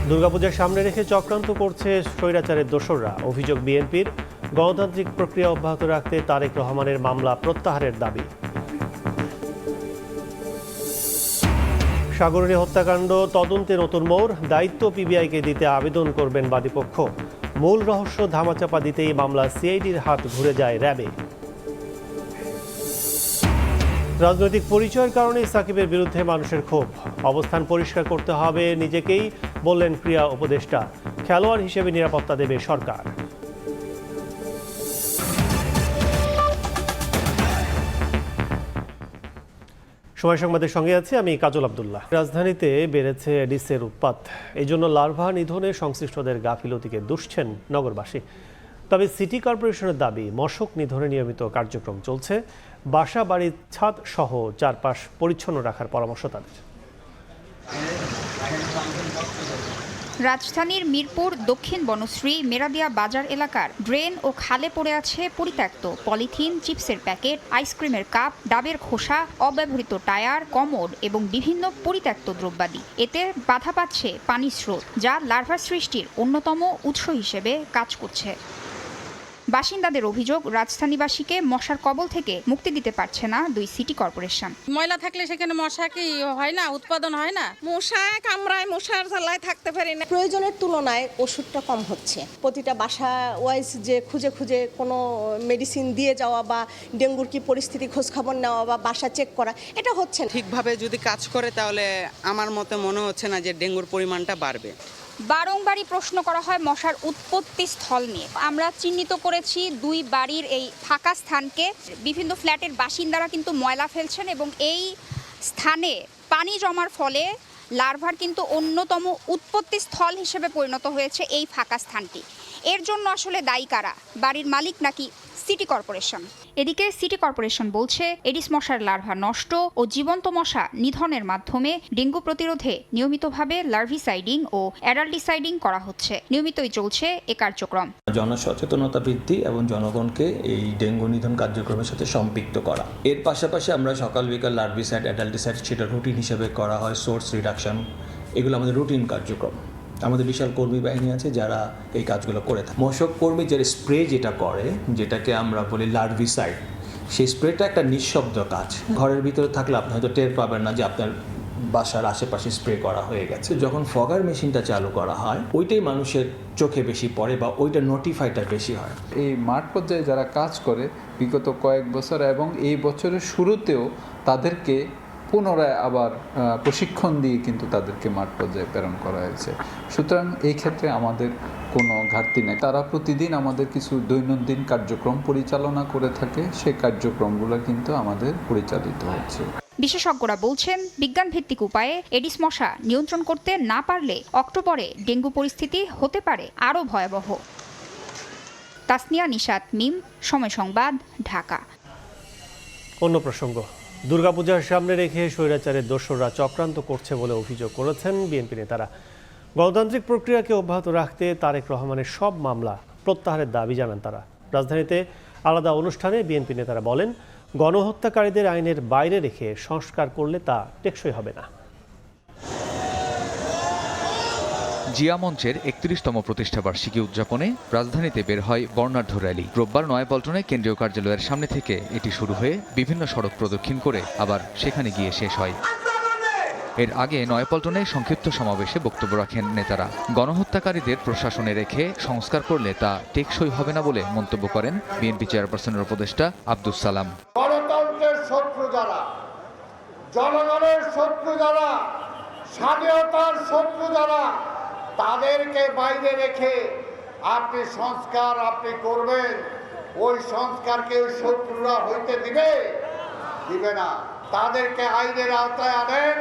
দুর্গাপূজার সামনে রেখে চক্রান্ত করছে স্বৈরাচারের দোসররা। অভিযোগ বিএনপির। গণতান্ত্রিক প্রক্রিয়া অব্যাহত রাখতে তারেক রহমানের মামলা প্রত্যাহারের দাবি। সাগরনী হত্যাকাণ্ড তদন্তে নতুন মোড়। দায়িত্ব পিবিআইকে দিতে আবেদন করবেন বাদীপক্ষ। মূল রহস্য ধামাচাপা দিতেই মামলা সিআইডির হাত ঘুরে যায় র্যাবে। রাজনৈতিক পরিচয়ের কারণে সাকিবের বিরুদ্ধে মানুষের ক্ষোভ। অবস্থান পরিষ্কার করতে হবে নিজেকেই, বললেন ক্রীড়া উপদেষ্টা। খেলোয়াড় হিসেবে নিরাপত্তা দেবে সরকার। সময় সংবাদের সঙ্গে আছে আমি কাজল আব্দুল্লাহ। রাজধানীতে বেড়েছে এডিসের উৎপাত। এই জন্য লার্ভা নিধনে সংশ্লিষ্টদের গাফিলতিকে দুষছেন নগরবাসী। তবে সিটি কর্পোরেশনের দাবি, মশক নিধনে নিয়মিত কার্যক্রম চলছে। বাসা বাড়ির ছাদ সহ চারপাশ পরিচ্ছন্ন রাখার পরামর্শ তাদের। রাজধানীর মিরপুর দক্ষিণ বনশ্রী মেরাদিয়া বাজার এলাকার ড্রেন ও খালে পড়ে আছে পরিত্যক্ত পলিথিন, চিপসের প্যাকেট, আইসক্রিমের কাপ, ডাবের খোসা, অব্যবহৃত টায়ার, কমোড এবং বিভিন্ন পরিত্যক্ত দ্রব্যাদি। এতে বাধা পাচ্ছে পানির স্রোত, যা লার্ভা সৃষ্টির অন্যতম উৎস হিসেবে কাজ করছে। বাসিন্দাদের অভিযোগ, রাজধানীবাসীকে মশার কবল থেকে মুক্তি দিতে পারছে না দুই সিটি কর্পোরেশন। ময়লা থাকলে সেখানে মশা কি হয় না, উৎপাদন হয় না। মশা কামড়ায়, মশার জ্বালায় থাকতে পারি না। প্রয়োজনের তুলনায় ওষুধটা কম হচ্ছে। প্রতিটা বাসা ওয়াইজ যে খুঁজে খুঁজে কোনো মেডিসিন দিয়ে যাওয়া বা ডেঙ্গুর কি পরিস্থিতি খোঁজখবর নেওয়া বা বাসা চেক করা, এটা হচ্ছে না। ঠিকভাবে যদি কাজ করে তাহলে আমার মতে মনে হচ্ছে না যে ডেঙ্গুর পরিমাণটা বাড়বে। বারংবারই প্রশ্ন করা হয় মশার উৎপত্তি স্থল নিয়ে। আমরা চিহ্নিত করেছি দুই বাড়ির এই ফাঁকা স্থানকে। বিভিন্ন ফ্ল্যাটের বাসিন্দারা কিন্তু ময়লা ফেলছেন এবং এই স্থানে পানি জমার ফলে লার্ভার কিন্তু অন্যতম উৎপত্তি স্থল হিসেবে পরিণত হয়েছে এই ফাঁকা স্থানটি। এর জন্য আসলে দায়ী কারা? বাড়ির মালিক নাকি সিটি কর্পোরেশন? এদিকে সিটি কর্পোরেশন বলছে এডিস মশার লার্ভা নষ্ট ও জীবন্ত মশা নিধনের মাধ্যমে ডেঙ্গু প্রতিরোধে নিয়মিতভাবে লার্ভিসাইডিং ও অ্যাডাল্টিসাইডিং করা হচ্ছে। নিয়মিতই চলছে এ কার্যক্রম। জনসচেতনতা বৃদ্ধি এবং জনগণকে এই ডেঙ্গু নিধন কার্যক্রমের সাথে সম্পৃক্ত করা। এর পাশাপাশি আমরা সকাল বিকাল লার্ভিসাইড, অ্যাডাল্টিসাইড সেটা রুটিন হিসেবে করা হয়। সোর্স রিডাকশন, এগুলো আমাদের রুটিন কার্যক্রম। আমাদের বিশাল কর্মী বাহিনী আছে যারা এই কাজগুলো করে থাকে। মশক কর্মী যে স্প্রে যেটা করে, যেটাকে আমরা বলি লার্ভিসাইড, সেই স্প্রেটা একটা নিঃশব্দ কাজ। ঘরের ভিতরে থাকলে আপনি হয়তো টের পাবেন না যে আপনার বাসার আশেপাশে স্প্রে করা হয়ে গেছে। যখন ফগার মেশিনটা চালু করা হয়, ওইটাই মানুষের চোখে বেশি পড়ে বা ওইটা নোটিফাইটা বেশি হয়। এই মাঠ পর্যায়ে যারা কাজ করে বিগত কয়েক বছর এবং এই বছরের শুরুতেও তাদেরকে পুনরায় আবার প্রশিক্ষণ দিয়ে কিন্তু তাদেরকে মাঠ পর্যায়ে প্রেরণ করা হয়েছে। সুতরাং এই ক্ষেত্রে আমাদের কোনো ঘাটতি নেই। তারা প্রতিদিন আমাদের কিছু দৈনন্দিন কার্যক্রম পরিচালনা করে থাকে, সেই কার্যক্রমগুলো কিন্তু আমাদের পরিচালিত হচ্ছে। বিশেষজ্ঞরা বলছেন বিজ্ঞানভিত্তিক উপায়ে এডিস মশা নিয়ন্ত্রণ করতে না পারলে অক্টোবরে ডেঙ্গু পরিস্থিতি হতে পারে আরও ভয়াবহ। তাসনিয়া নিশাত মিম, সময় সংবাদ, ঢাকা। অন্য প্রসঙ্গ, দুর্গাপূজার সামনে রেখে স্বৈরাচারের দোসররা চক্রান্ত করছে বলে অভিযোগ করেছেন বিএনপি নেতারা। গণতান্ত্রিক প্রক্রিয়াকে অব্যাহত রাখতে তারেক রহমানের সব মামলা প্রত্যাহারের দাবি জানান তারা। রাজধানীতে আলাদা অনুষ্ঠানে বিএনপি নেতারা বলেন, গণহত্যাকারীদের আইনের বাইরে রেখে সংস্কার করলে তা টেকসই হবে না। জিয়া মঞ্চের ৩১তম প্রতিষ্ঠাবার্ষিকী উদযাপনে রাজধানীতে বের হয় বর্ণাঢ্য র্যালি। রোববার নয়াপল্টনে কেন্দ্রীয় কার্যালয়ের সামনে থেকে এটি শুরু হয়ে বিভিন্ন সড়ক প্রদক্ষিণ করে আবার সেখানে গিয়ে শেষ হয়। এর আগে নয়াপল্টনে সংক্ষিপ্ত সমাবেশে বক্তব্য রাখেন নেতারা। গণহত্যাকারীদের প্রশাসনে রেখে সংস্কার করলে তা টেকসই হবে না বলে মন্তব্য করেন বিএনপি চেয়ারপারসনের উপদেষ্টা আব্দুস সালাম। গণতন্ত্রের শত্রু যারা, জনগণের শত্রু যারা, স্বাধীনতার শত্রু যারা, তাদেরকে বাইরে রেখে আপনি সংস্কার করবেন, ওই সংস্কারকে ওই শত্রুরা হইতে দিবে না। তাদেরকে আইনের আওতায় আনেন,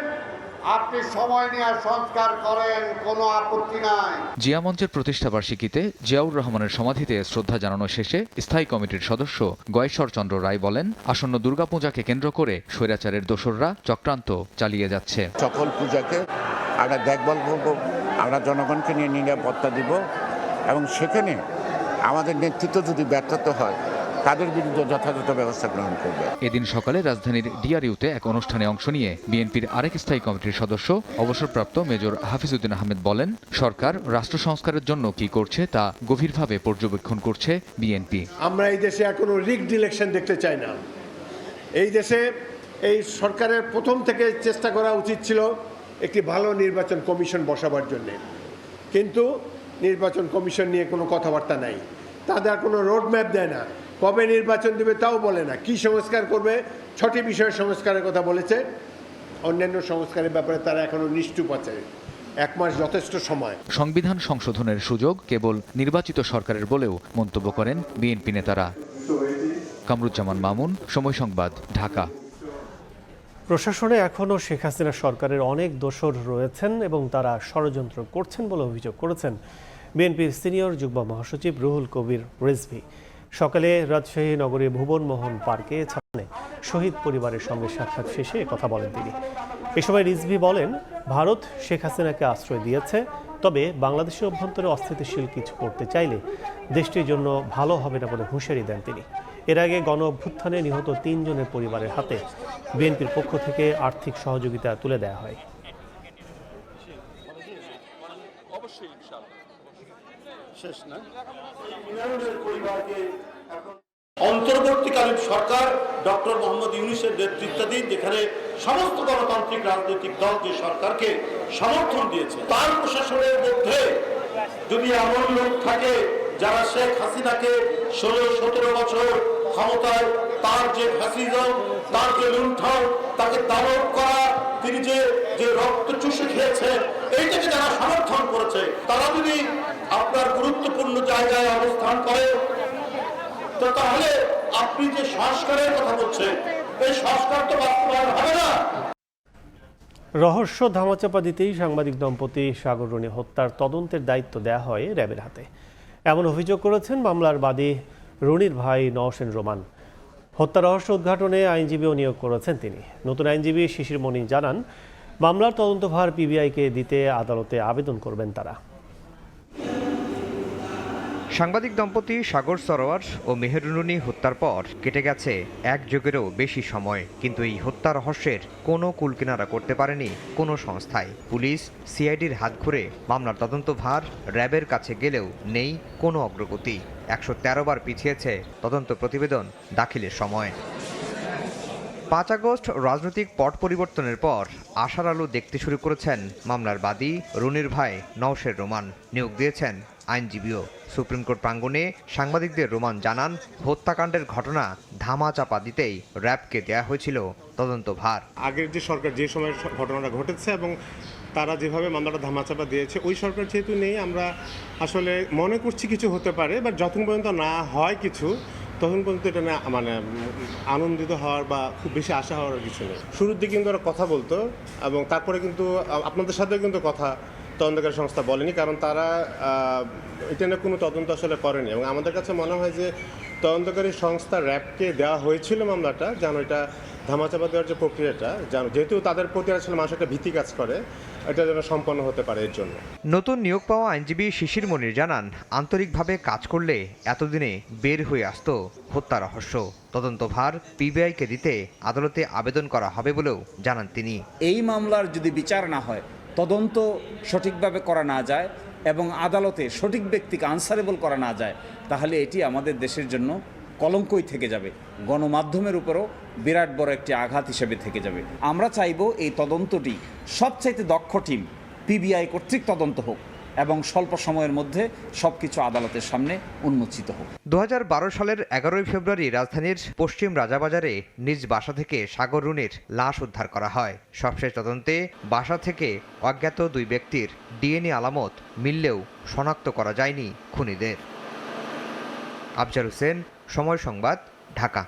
আপনি সময় নিয়ে সংস্কার করেন, কোনো আপত্তি নাই। জিয়া মঞ্চের প্রতিষ্ঠাবার্ষিকীতে জিয়াউর রহমানের সমাধিতে শ্রদ্ধা জানানো শেষে স্থায়ী কমিটির সদস্য গয়েশ্বর চন্দ্র রায় বলেন, আসন্ন দুর্গাপূজাকে কেন্দ্র করে স্বৈরাচারের দোসররা চক্রান্ত চালিয়ে যাচ্ছে। সকল পূজাকে আমরা দেখভাল করব, আমরা জনগণকে নিয়ে নিরাপত্তা দিব এবং সেখানে আমাদের নেতৃত্ব যদি ব্যর্থতা হয় তাদের বিরুদ্ধে যথাযথ ব্যবস্থা গ্রহণ করবে। এদিন সকালে রাজধানীর ডিআরইউতে এক অনুষ্ঠানে অংশ নিয়ে বিএনপির আরেক স্থায়ী কমিটির সদস্য অবসরপ্রাপ্ত মেজর হাফিজউদ্দিন আহমেদ বলেন, সরকার রাষ্ট্র সংস্কারের জন্য কি করছে তা গভীরভাবে পর্যবেক্ষণ করছে বিএনপি। আমরা এই দেশে এখনো রিগড ইলেকশন দেখতে চাই না। এই দেশে এই সরকারের প্রথম থেকে চেষ্টা করা উচিত ছিল একটি ভালো নির্বাচন কমিশন বসাবার জন্য, কিন্তু নির্বাচন কমিশন নিয়ে কোনো কথাবার্তা নাই। তাদের কোনো রোডম্যাপ দেয় না, কবে নির্বাচন দেবে তাও বলে না, কি সংস্কার করবে 6টি বিষয়ের সংস্কারের কথা বলেছে। অন্যান্য সংস্কারের ব্যাপারে তারা এখনো নিশ্চুপ আছে। 1 মাস যথেষ্ট সময়। সংবিধান সংশোধনের সুযোগ কেবল নির্বাচিত সরকারের বলেও মন্তব্য করেন বিএনপি নেতারা। কামরুজ্জামান মামুন, সময় সংবাদ, ঢাকা। প্রশাসনে এখনও শেখ হাসিনা সরকারের অনেক দোসর রয়েছেন এবং তারা ষড়যন্ত্র করছেন বলে অভিযোগ করেছেন বিএনপির সিনিয়র যুগ্ম মহাসচিব রুহুল কবির রিজভী। সকালে রাজশাহী নগরীর ভুবনমোহন পার্কে ছাপানে শহীদ পরিবারের সঙ্গে সাক্ষাৎ শেষে কথা বলেন তিনি। এ সময় রিজভী বলেন, ভারত শেখ হাসিনাকে আশ্রয় দিয়েছে, তবে বাংলাদেশের অভ্যন্তরে অস্থিতিশীল কিছু করতে চাইলে দেশটির জন্য ভালো হবে না বলে হুঁশিয়ারি দেন তিনি। এর আগে গণ অভ্যুত্থানে নিহত 3 জনের পরিবারের হাতে বিএনপির পক্ষ থেকে আর্থিক সহযোগিতা তুলে দেওয়া হয়। অন্তর্বর্তীকালীন সরকার ডক্টর মোহাম্মদ ইউনূসের নেতৃত্বাধীন, যেখানে সমস্ত গণতান্ত্রিক রাজনৈতিক দল যে সরকারকে সমর্থন দিয়েছে, তার প্রশাসনের মধ্যে যদি এমন লোক থাকে যারা শেখ হাসিনাকে 16-17 বছর ক্ষমতায়, তার যে ফ্যাসিজম, তার যে লুণ্ঠন, তাকে দানব করা, তিনি যে রক্ত চুষে খেয়েছেন, এইটাকে যারা সমর্থন করেছে, তারা যদি আপনার গুরুত্বপূর্ণ জায়গায় অবস্থান করে, তো তাহলে আপনি যে সংস্কারের কথা বলছেন, এই সংস্কার তো বাস্তবায়ন হবে না। রহস্য ধামাচাপা দিতেই সাংবাদিক দম্পতি সাগর রুনি হত্যার তদন্তের দায়িত্ব দেয়া হয় র্যাবের হাতে। এমন অভিযোগ করেছেন মামলার বাদী রুনির ভাই নওশেন রোমান। হত্যা রহস্য উদ্ঘাটনে আইনজীবীও নিয়োগ করেছেন তিনি। নতুন আইনজীবী শিশির মনি জানান, মামলার তদন্তভার পিবিআইকে দিতে আদালতে আবেদন করবেন তারা। সাংবাদিক দম্পতি সাগর সরোয়ার ও মেহের রুনি হত্যার পর কেটে গেছে 1 যুগেরও বেশি সময়, কিন্তু এই হত্যা রহস্যের কোনো কুলকিনারা করতে পারেনি কোনো সংস্থায়। পুলিশ, সিআইডির হাত ঘুরে মামলার তদন্তভার র্যাবের কাছে গেলেও নেই কোনো অগ্রগতি। 113 বার পিছিয়েছে তদন্ত প্রতিবেদন দাখিলের সময়। 5 আগস্ট রাজনৈতিক পট পরিবর্তনের পর আশার আলো দেখতে শুরু করেছেন মামলার বাদী রুনির ভাই নওশের রোমান। নিয়োগ দিয়েছেন আইনজীবীও। সুপ্রিম কোর্ট প্রাঙ্গণে সাংবাদিকদের রোমান জানান, হত্যাকাণ্ডের ঘটনা ধামাচাপা দিতেই র্যাবকে দেয়া হয়েছিল তদন্তভার। আগের যে সরকার যে সময় ঘটনাটা ঘটেছে এবং তারা যেভাবে মামলাটা ধামাচাপা দিয়েছে, ওই সরকার যেহেতু নেই, আমরা আসলে মনে করছি কিছু হতে পারে, বাট যতক্ষণ পর্যন্ত না হয় কিছু, তখন পর্যন্ত এটা না মানে আনন্দিত হওয়ার বা খুব বেশি আশা হওয়ার কিছু নেই। শুরুর দিকে কিন্তু ওরা কথা বলতো এবং তারপরে কিন্তু আপনাদের সাথেও কিন্তু কথা তদন্তকারী সংস্থা বলেনি, কারণ তারা এটা নিয়ে কোনো তদন্ত আসলে করেনি। এবং আমাদের কাছে মনে হয় যে তদন্তকারী সংস্থা র্যাবকে দেওয়া হয়েছিল মামলাটা, যেন এটা ধামাচাপা দেওয়ার যে প্রক্রিয়াটা, যেহেতু তাদের প্রতি আসলে মানুষ একটা ভীতি কাজ করে, এটা যেন সম্পন্ন হতে পারে এর জন্য। নতুন নিয়োগ পাওয়া আইনজীবী শিশির মনির জানান, আন্তরিকভাবে কাজ করলে এতদিনে বের হয়ে আসতো হত্যা রহস্য। তদন্তভার পিবিআইকে দিতে আদালতে আবেদন করা হবে বলেও জানান তিনি। এই মামলার যদি বিচার না হয়, তদন্ত সঠিকভাবে করা না যায় এবং আদালতে সঠিক ব্যক্তিকে আনসারেবল করা না যায়, তাহলে এটি আমাদের দেশের জন্য কলঙ্কই থেকে যাবে, গণমাধ্যমের উপরও বিরাট বড় একটি আঘাত হিসেবে থেকে যাবে। আমরা চাইব এই তদন্তটি সবচাইতে দক্ষ টিম পিবিআই কর্তৃক তদন্ত হোক এবং স্বল্প সময়ের মধ্যে সবকিছু আদালতের সামনে উন্মোচিত হোক। 2012 সালের 11 ফেব্রুয়ারি রাজধানীর পশ্চিম রাজাবাজারে নিজ বাসা থেকে সাগর রুনির লাশ উদ্ধার করা হয়। সবশেষ তদন্তে বাসা থেকে অজ্ঞাত 2 ব্যক্তির ডিএনএ আলামত মিললেও শনাক্ত করা যায়নি খুনিদের। আফজাল হোসেন, সময় সংবাদ, ঢাকা।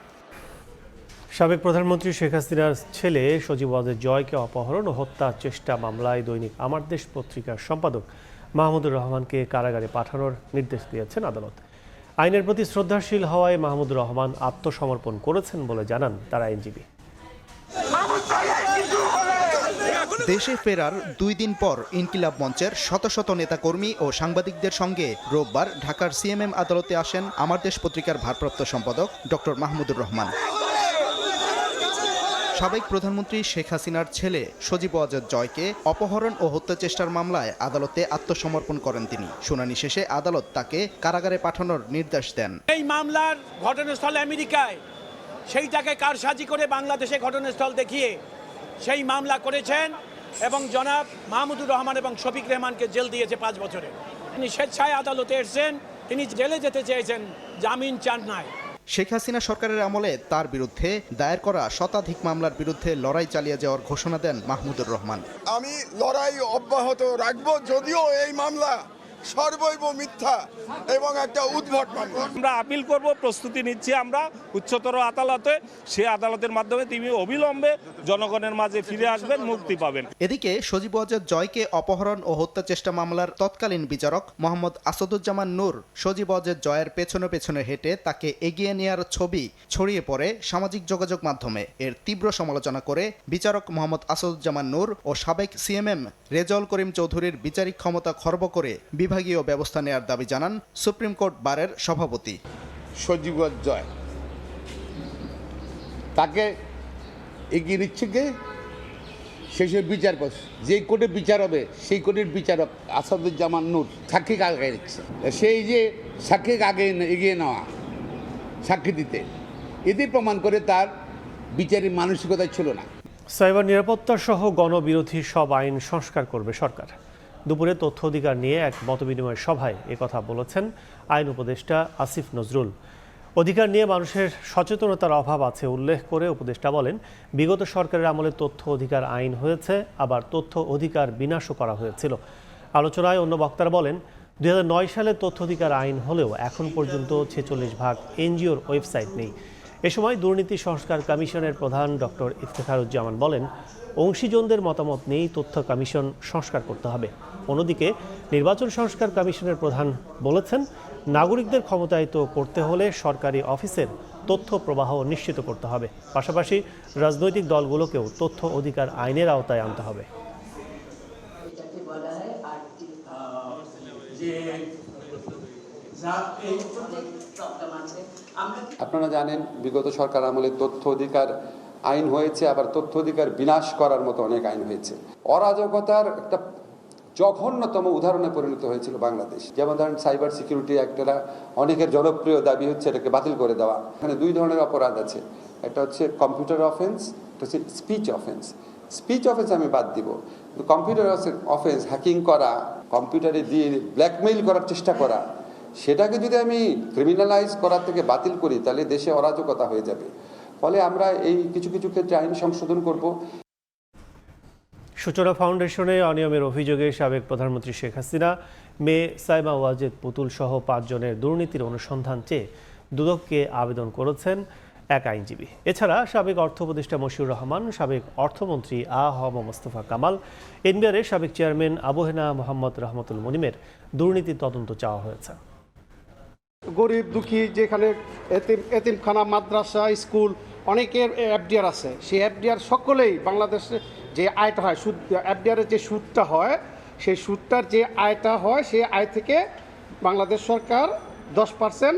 সাবেক প্রধানমন্ত্রী শেখ হাসিনার ছেলে সজীব ওয়াজেদ জয়কে অপহরণ ও হত্যা চেষ্টা মামলায় দৈনিক আমার দেশ পত্রিকার সম্পাদক মাহমুদুর রহমানকে কারাগারে পাঠানোর নির্দেশ দিয়েছেন আদালত। আইনের প্রতি শ্রদ্ধাশীল হওয়ায় মাহমুদুর রহমান আত্মসমর্পণ করেছেন বলে জানান তার আইনজীবী। দেশে ফেরার 2 দিন পর ইনকিলাব মঞ্চের শত শত নেতাকর্মী ও সাংবাদিকদের সঙ্গে রোববার ঢাকার সিএমএম আদালতে আসেন আমার দেশ পত্রিকার ভারপ্রাপ্ত সম্পাদক ডক্টর মাহমুদুর রহমান। সাবেক প্রধানমন্ত্রী শেখ হাসিনার ছেলে সজীব ওয়াজেদ জয়কে অপহরণ ও হত্যা চেষ্টার মামলায় আদালতে আত্মসমর্পণ করেন তিনি। শুনানি শেষে আদালত তাকে কারাগারে পাঠানোর নির্দেশ দেন। এই মামলার ঘটনাস্থল আমেরিকায়, সেইটাকে কারসাজি করে বাংলাদেশে ঘটনাস্থল দেখিয়ে সেই মামলা করেছেন এবং জনাব মাহমুদুর রহমান এবং শফিক রেহমানকে জেল দিয়েছে 5 বছরে। তিনি স্বেচ্ছায় আদালতে এসেছেন, তিনি জেলে যেতে চেয়েছেন, জামিন চান নাই। শেখ হাসিনা সরকারের আমলে তার বিরুদ্ধে দায়ের করা শতাধিক মামলার বিরুদ্ধে লড়াই চালিয়ে যাওয়ার ঘোষণা দেন মাহমুদুর রহমান। আমি লড়াই অব্যাহত রাখবো, যদিও এই মামলা সর্বৈব মিথ্যা এবং একটা উদ্ভট মামলা। আমরা আপিল করব, প্রস্তুতি নিচ্ছি আমরা উচ্চতর আদালতে। সে আদালতের মাধ্যমে তিনি অবিলম্বে জনগণের মাঝে ফিরে আসবেন, মুক্তি পাবেন। এদিকে সজীব ওয়াজেদ জয়কে অপহরণ ও হত্যা চেষ্টা মামলার তৎকালীন বিচারক মোহাম্মদ আসাদুজ্জামান নূর সজীব ওয়াজেদ জয়ের পেছনে পেছনে হেঁটে তাকে এগিয়ে নেওয়ার ছবি ছড়িয়ে পড়ে সামাজিক যোগাযোগ মাধ্যমে। এর তীব্র সমালোচনা করে বিচারক মোহাম্মদ আসাদুজ্জামান নূর ও সাবেক সিএমএম রেজাউল করিম চৌধুরীর বিচারিক ক্ষমতা খর্ব করে বিভাগীয় ব্যবস্থা নেওয়ার দাবি জানান সুপ্রিম কোর্ট বারের সভাপতি। সজীব ওয়াজেদ জয় তাকে এগিয়ে নিচ্ছে কে? শেষের বিচার করছে, যেই কোর্টে বিচার হবে সেই কোর্টের বিচারক আসাদুজ্জামান নূর সাক্ষীকে আগে নিচ্ছে। সেই যে সাক্ষীকে আগে এগিয়ে নেওয়া সাক্ষী দিতে, এতে প্রমাণ করে তার বিচারের মানসিকতা ছিল না। সাইবার নিরাপত্তা সহ গণবিরোধী সব আইন সংস্কার করবে সরকার। দুপুরে তথ্য অধিকার নিয়ে এক মতবিনিময় সভায় একথা বলেছেন আইন উপদেষ্টা আসিফ নজরুল। অধিকার নিয়ে মানুষের সচেতনতার অভাব আছে উল্লেখ করে উপদেষ্টা বলেন, বিগত সরকারের আমলে তথ্য অধিকার আইন হয়েছে, আবার তথ্য অধিকার বিনাশও করা হয়েছিল। আলোচনায় অন্য বক্তারা বলেন, 2009 সালে তথ্য অধিকার আইন হলেও এখন পর্যন্ত 46% এনজিওর ওয়েবসাইট নেই। এ সময় দুর্নীতি সংস্কার কমিশনের প্রধান ডক্টর ইফতেখারুজ্জামান বলেন, অংশীজনদের মতামত নিয়েই তথ্য কমিশন সংস্কার করতে হবে। অন্যদিকে নির্বাচন সংস্কার কমিশনের প্রধান বলেছেন, নাগরিকদের ক্ষমতায়িত করতে হলে সরকারি অফিসের তথ্য প্রবাহ নিশ্চিত করতে হবে। পাশাপাশি রাজনৈতিক দলগুলোকেও তথ্য অধিকার আইনের আওতায় আনতে হবে। আপনারা জানেন, বিগত সরকার আমলে তথ্য অধিকার আইন হয়েছে, আবার তথ্য অধিকার বিনাশ করার মতো অনেক আইন হয়েছে। অরাজকতার একটা জঘন্যতম উদাহরণে পরিণত হয়েছিল বাংলাদেশ। যেমন ধরেন সাইবার সিকিউরিটি অ্যাক্টটা অনেকের জনপ্রিয় দাবি হচ্ছে এটাকে বাতিল করে দেওয়া। এখানে 2 ধরনের অপরাধ আছে, একটা হচ্ছে কম্পিউটার অফেন্স, একটা হচ্ছে স্পিচ অফেন্স। স্পিচ অফেন্স আমি বাদ দিব, কিন্তু কম্পিউটার অফেন্স, হ্যাকিং করা, কম্পিউটারে দিয়ে ব্ল্যাকমেইল করার চেষ্টা করা, সেটাকে যদি আমি ক্রিমিনালাইজ করার থেকে বাতিল করি তাহলে দেশে অরাজকতা হয়ে যাবে। ফলে আমরা এই কিছু কিছু ক্ষেত্রে আইন সংশোধন করব। সূচনা ফাউন্ডেশনে অনিয়মের অভিযোগে সাবেক প্রধানমন্ত্রী শেখ হাসিনা, মেয়ে সাইমা ওয়াজেদ পুতুল সহ 5 জনের দুর্নীতির অনুসন্ধান চেয়ে দুদককে আবেদন করেছেন এক আইনজীবী। এছাড়া সাবেক অর্থ উপদেষ্টা মশিউর রহমান, সাবেক অর্থমন্ত্রী আ.হ.ম মোস্তফা কামাল, এনবিআরের সাবেক চেয়ারম্যান আবু হেনা মোহাম্মদ রহমতুল মনিমের দুর্নীতির তদন্ত চাওয়া হয়েছে। গরিব দুঃখী যেখানে এতিমখানা, মাদ্রাসা, স্কুল, অনেকের এফডিআর আছে, সেই এফডিআর সকলেই বাংলাদেশে যে আয়টা হয়, সুদ এফডিআরের যে সুদটা হয়, সেই সুদটার যে আয়টা হয়, সেই আয় থেকে বাংলাদেশ সরকার 10%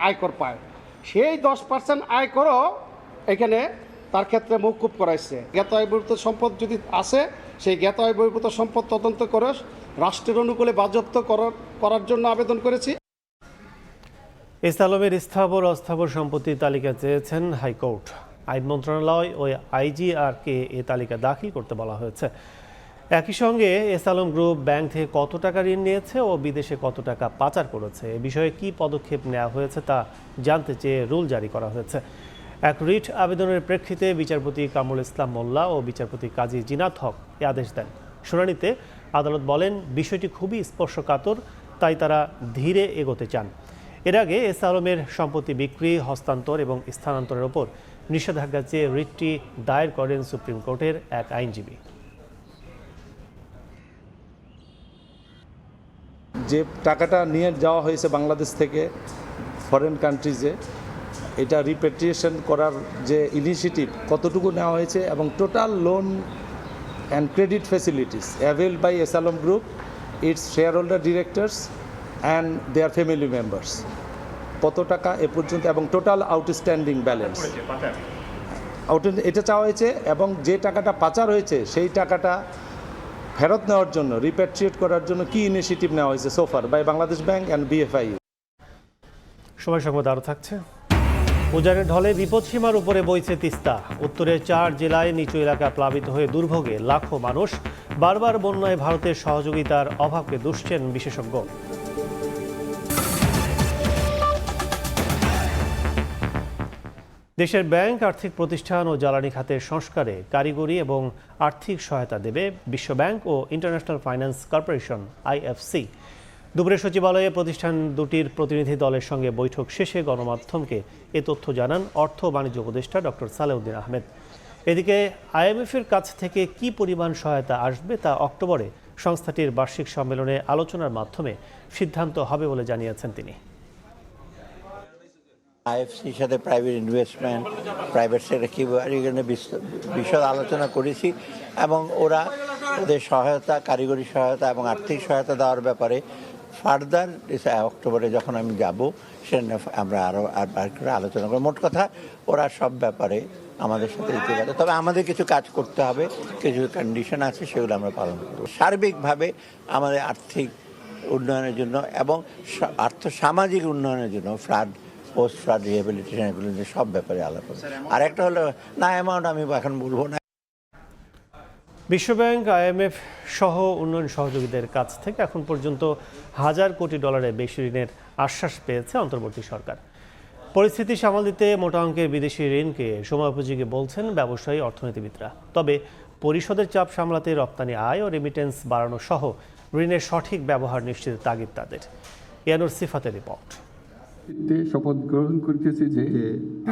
আয়কর পায়। সেই 10% আয়করও এখানে তার ক্ষেত্রে মওকুফ করাইছে। জ্ঞাত আয়বহির্ভূত সম্পদ যদি আছে, সেই জ্ঞাত আয়বহির্ভূত সম্পদ তদন্ত করে রাষ্ট্রের অনুকূলে বাজেয়াপ্ত করার জন্য আবেদন করেছি। এস আলমের স্থাবর অস্থাবর সম্পত্তির তালিকা চেয়েছেন হাইকোর্ট। আইন মন্ত্রণালয় ও আইজিআরকে এ তালিকা দাখিল করতে বলা হয়েছে। একই সঙ্গে এস আলম গ্রুপ ব্যাংক থেকে কত টাকা ঋণ নিয়েছে ও বিদেশে কত টাকা পাচার করেছে, এ বিষয়ে কী পদক্ষেপ নেওয়া হয়েছে তা জানতে চেয়ে রুল জারি করা হয়েছে। এক রিট আবেদনের প্রেক্ষিতে বিচারপতি কামরুল ইসলাম মোল্লা ও বিচারপতি কাজী জিনাত হক এ আদেশ দেন। শুনানিতে আদালত বলেন, বিষয়টি খুবই স্পর্শকাতর, তাই তারা ধীরে এগোতে চান। এর আগে এস আলমের সম্পত্তি বিক্রি, হস্তান্তর এবং স্থানান্তরের ওপর নিষেধাজ্ঞা চেয়ে রিটটি দায়ের করেন সুপ্রিম কোর্টের এক আইনজীবী। যে টাকাটা নিয়ে যাওয়া হয়েছে বাংলাদেশ থেকে ফরেন কান্ট্রিজে, এটা রিপেট্রিয়েশন করার যে ইনিশিয়েটিভ কতটুকু নেওয়া হয়েছে এবং total loan and credit facilities availed by Asylum Group, its shareholder directors and their family members. কত টাকা এ পর্যন্ত এবং টোটাল আউটস্ট্যান্ডিং ব্যালেন্স এটা চাওয়া হয়েছে, এবং যে টাকাটা পাচার হয়েছে সেই টাকাটা ফেরত নেওয়ার জন্য, রিপ্যাট্রিয়েট করার জন্য কি ইনিশিয়েটিভ নেওয়া হয়েছে so far by Bangladesh bank and BFI। সময় সংবাদ আরও থাকছে। উজানের ঢলে বিপদসীমার উপরে বইছে তিস্তা। উত্তরের 4 জেলায় নিচু এলাকা প্লাবিত হয়ে দুর্ভোগে লাখো মানুষ। বারবার বন্যায় ভারতের সহযোগিতার অভাবকে দুষছেন বিশেষজ্ঞ। দেশের ব্যাংক, আর্থিক প্রতিষ্ঠান ও জ্বালানি খাতের সংস্কারে কারিগরি এবং আর্থিক সহায়তা দেবে বিশ্বব্যাংক ও ইন্টারন্যাশনাল ফাইন্যান্স কর্পোরেশন IFC। দুপুরে সচিবালয়ে প্রতিষ্ঠান দুটির প্রতিনিধি দলের সঙ্গে বৈঠক শেষে গণমাধ্যমকে এ তথ্য জানান অর্থ ও বাণিজ্য উপদেষ্টা ডক্টর সালেউদ্দিন আহমেদ। এদিকে IMF-এর কাছ থেকে কি পরিমাণ সহায়তা আসবে তা অক্টোবরে সংস্থাটির বার্ষিক সম্মেলনে আলোচনার মাধ্যমে সিদ্ধান্ত হবে বলে জানিয়েছেন তিনি। IFCর সাথে প্রাইভেট ইনভেস্টমেন্ট, প্রাইভেট সেক্টর কীভাবে বিশদ আলোচনা করেছি, এবং ওরা ওদের সহায়তা, কারিগরি সহায়তা এবং আর্থিক সহায়তা দেওয়ার ব্যাপারে ফার্দার অক্টোবরে যখন আমি যাব সেটা আমরা আরও আলোচনা করব। মোট কথা ওরা সব ব্যাপারে আমাদের সাথে দিতে পারে, তবে আমাদের কিছু কাজ করতে হবে, কিছু কন্ডিশন আছে, সেগুলো আমরা পালন করব। সার্বিকভাবে আমাদের আর্থিক উন্নয়নের জন্য এবং সামাজিক উন্নয়নের জন্য ফ্লাড, পোস্ট ফ্লাড রিহ্যাবিলিটেশন, এগুলো সব ব্যাপারে আলাপ হবে। আর একটা হলো না অ্যামাউন্ট আমি এখন বলবো না। বিশ্বব্যাংক, IMF সহ উন্নয়ন সহযোগীদের কাছ থেকে এখন পর্যন্ত $1000 কোটি বেশি ঋণের আশ্বাস পেয়েছে অন্তর্বর্তী সরকার। পরিস্থিতি সামাল দিতে মোটা অঙ্কের বিদেশি ঋণকে সময়োপযোগী বলছেন ব্যবসায়ী, অর্থনীতিবিদরা। তবে পরিশোধের চাপ সামলাতে রপ্তানি আয় ও রেমিটেন্স বাড়ানো সহ ঋণের সঠিক ব্যবহার নিশ্চিত তাগিদ তাদের। ইয়ানুর সিফাতের রিপোর্ট। শপথ গ্রহণ করতেছি যে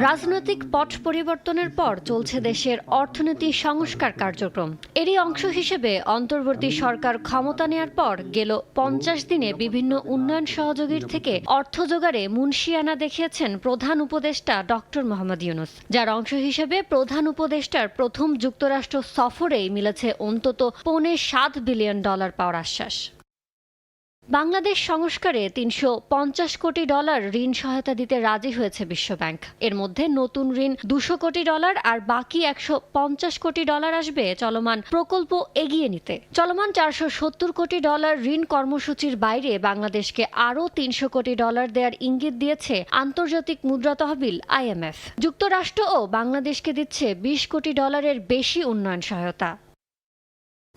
রাজনৈতিক পট পরিবর্তনের পর চলছে দেশের অর্থনীতি সংস্কার কার্যক্রম। এরই অংশ হিসেবে অন্তর্বর্তী সরকার ক্ষমতা নেয়ার পর গেল 50 দিনে বিভিন্ন উন্নয়ন সহযোগীর থেকে অর্থ জোগাড়ে মুনশিয়ানা দেখিয়েছেন প্রধান উপদেষ্টা ডক্টর মোহাম্মদ ইউনূস, যার অংশ হিসেবে প্রধান উপদেষ্টার প্রথম যুক্তরাষ্ট্র সফরেই মিলেছে অন্তত $7 বিলিয়ন পাওয়ার আশ্বাস। বাংলাদেশ সংস্কারে $350 কোটি ঋণ সহায়তা দিতে রাজি হয়েছে বিশ্বব্যাংক। এর মধ্যে নতুন ঋণ $200 কোটি আর বাকি $150 কোটি আসবে চলমান প্রকল্প এগিয়ে নিতে। চলমান $470 কোটি ঋণ কর্মসূচির বাইরে বাংলাদেশকে আরও $300 কোটি দেওয়ার ইঙ্গিত দিয়েছে আন্তর্জাতিক মুদ্রা তহবিল IMF। যুক্তরাষ্ট্রও বাংলাদেশকে দিচ্ছে $20 কোটি বেশি উন্নয়ন সহায়তা।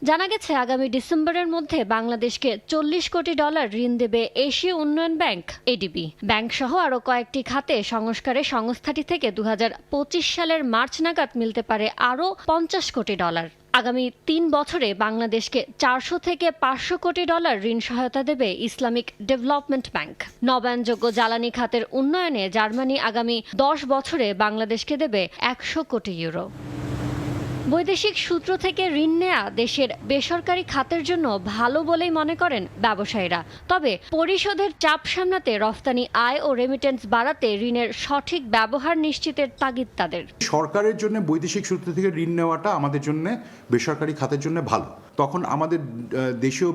জানা গেছে আগামী ডিসেম্বরের মধ্যে বাংলাদেশকে $40 কোটি ঋণ দেবে এশীয় উন্নয়ন ব্যাংক ADB। ব্যাংক সহ আরও কয়েকটি খাতে সংস্কারে সংস্থাটি থেকে 2025 সালের মার্চ নাগাদ মিলতে পারে আরও $50 কোটি। আগামী 3 বছরে বাংলাদেশকে $400 থেকে $500 কোটি ঋণ সহায়তা দেবে ইসলামিক ডেভেলপমেন্ট ব্যাংক। নবায়নযোগ্য জ্বালানি খাতের উন্নয়নে জার্মানি আগামী 10 বছরে বাংলাদেশকে দেবে €100 কোটি। বৈদেশিক সূত্র থেকে ঋণ নেয়া দেশের বেসরকারি খাতের জন্য ভালো বলেই মনে করেন ব্যবসায়ীরা। তবে পরিশোধের চাপ সামলাতে রফতানি আয় ও রেমিটেন্স বাড়াতে ঋণের সঠিক ব্যবহার নিশ্চিতের তাগিদ তাদের। সরকারের জন্য বৈদেশিক সূত্র থেকে ঋণ নেওয়াটা আমাদের জন্য, বেসরকারি খাতের জন্য ভালো। তখন আমাদের দেশীয়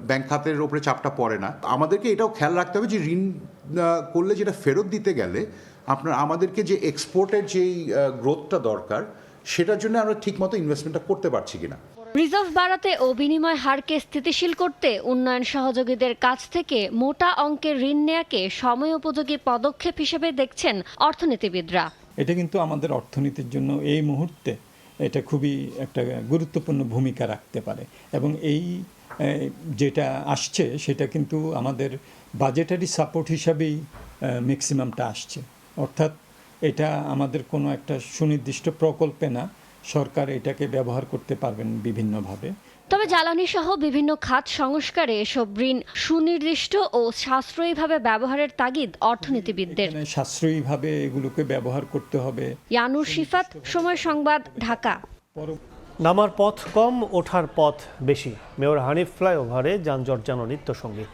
ব্যাংক খাতের উপরে চাপটা পড়ে না। আমাদেরকে এটাও খেয়াল রাখতে হবে যে ঋণ করলে যেটা ফেরত দিতে গেলে আমাদেরকে যে এক্সপোর্টের যেই গ্রোথটা দরকার, সেটার জন্য আমরা ঠিকমতো ইনভেস্টমেন্টটা করতে পারছি কিনা। রিজার্ভ বাড়াতে ও বিনিময় হারকে স্থিতিশীল করতে উন্নয়ন সহযোগীদের কাছ থেকে মোটা অঙ্কের ঋণ নেয়াকে সময়োপযোগী পদক্ষেপ হিসেবে দেখছেন অর্থনীতিবিদরা। এটা কিন্তু আমাদের অর্থনীতির জন্য এই মুহূর্তে এটা খুবই একটা গুরুত্বপূর্ণ ভূমিকা রাখতে পারে, এবং এই যেটা আসছে সেটা কিন্তু আমাদের বাজেটারি সাপোর্ট হিসাবেই ম্যাক্সিমামটা আসছে। অর্থাৎ এটা আমাদের কোনো একটা সুনির্দিষ্ট প্রকল্পে না, সরকার এটাকে ব্যবহার করতে পারবেন বিভিন্নভাবে। তবে জ্বালানি সহ বিভিন্ন খাত সংস্কারে এসব ঋণ সুনির্দিষ্ট ও সাশ্রয়ীভাবে ব্যবহারের তাগিদ অর্থনীতিবিদদের। সাশ্রয়ীভাবে এগুলোকে ব্যবহার করতে হবে। ইয়ানুর সিফাত, সময় সংবাদ, ঢাকা। নামার পথ কম, ওঠার পথ বেশি। মেয়র হানিফ ফ্লাইওভারে যানজট যেন নিত্যসঙ্গী।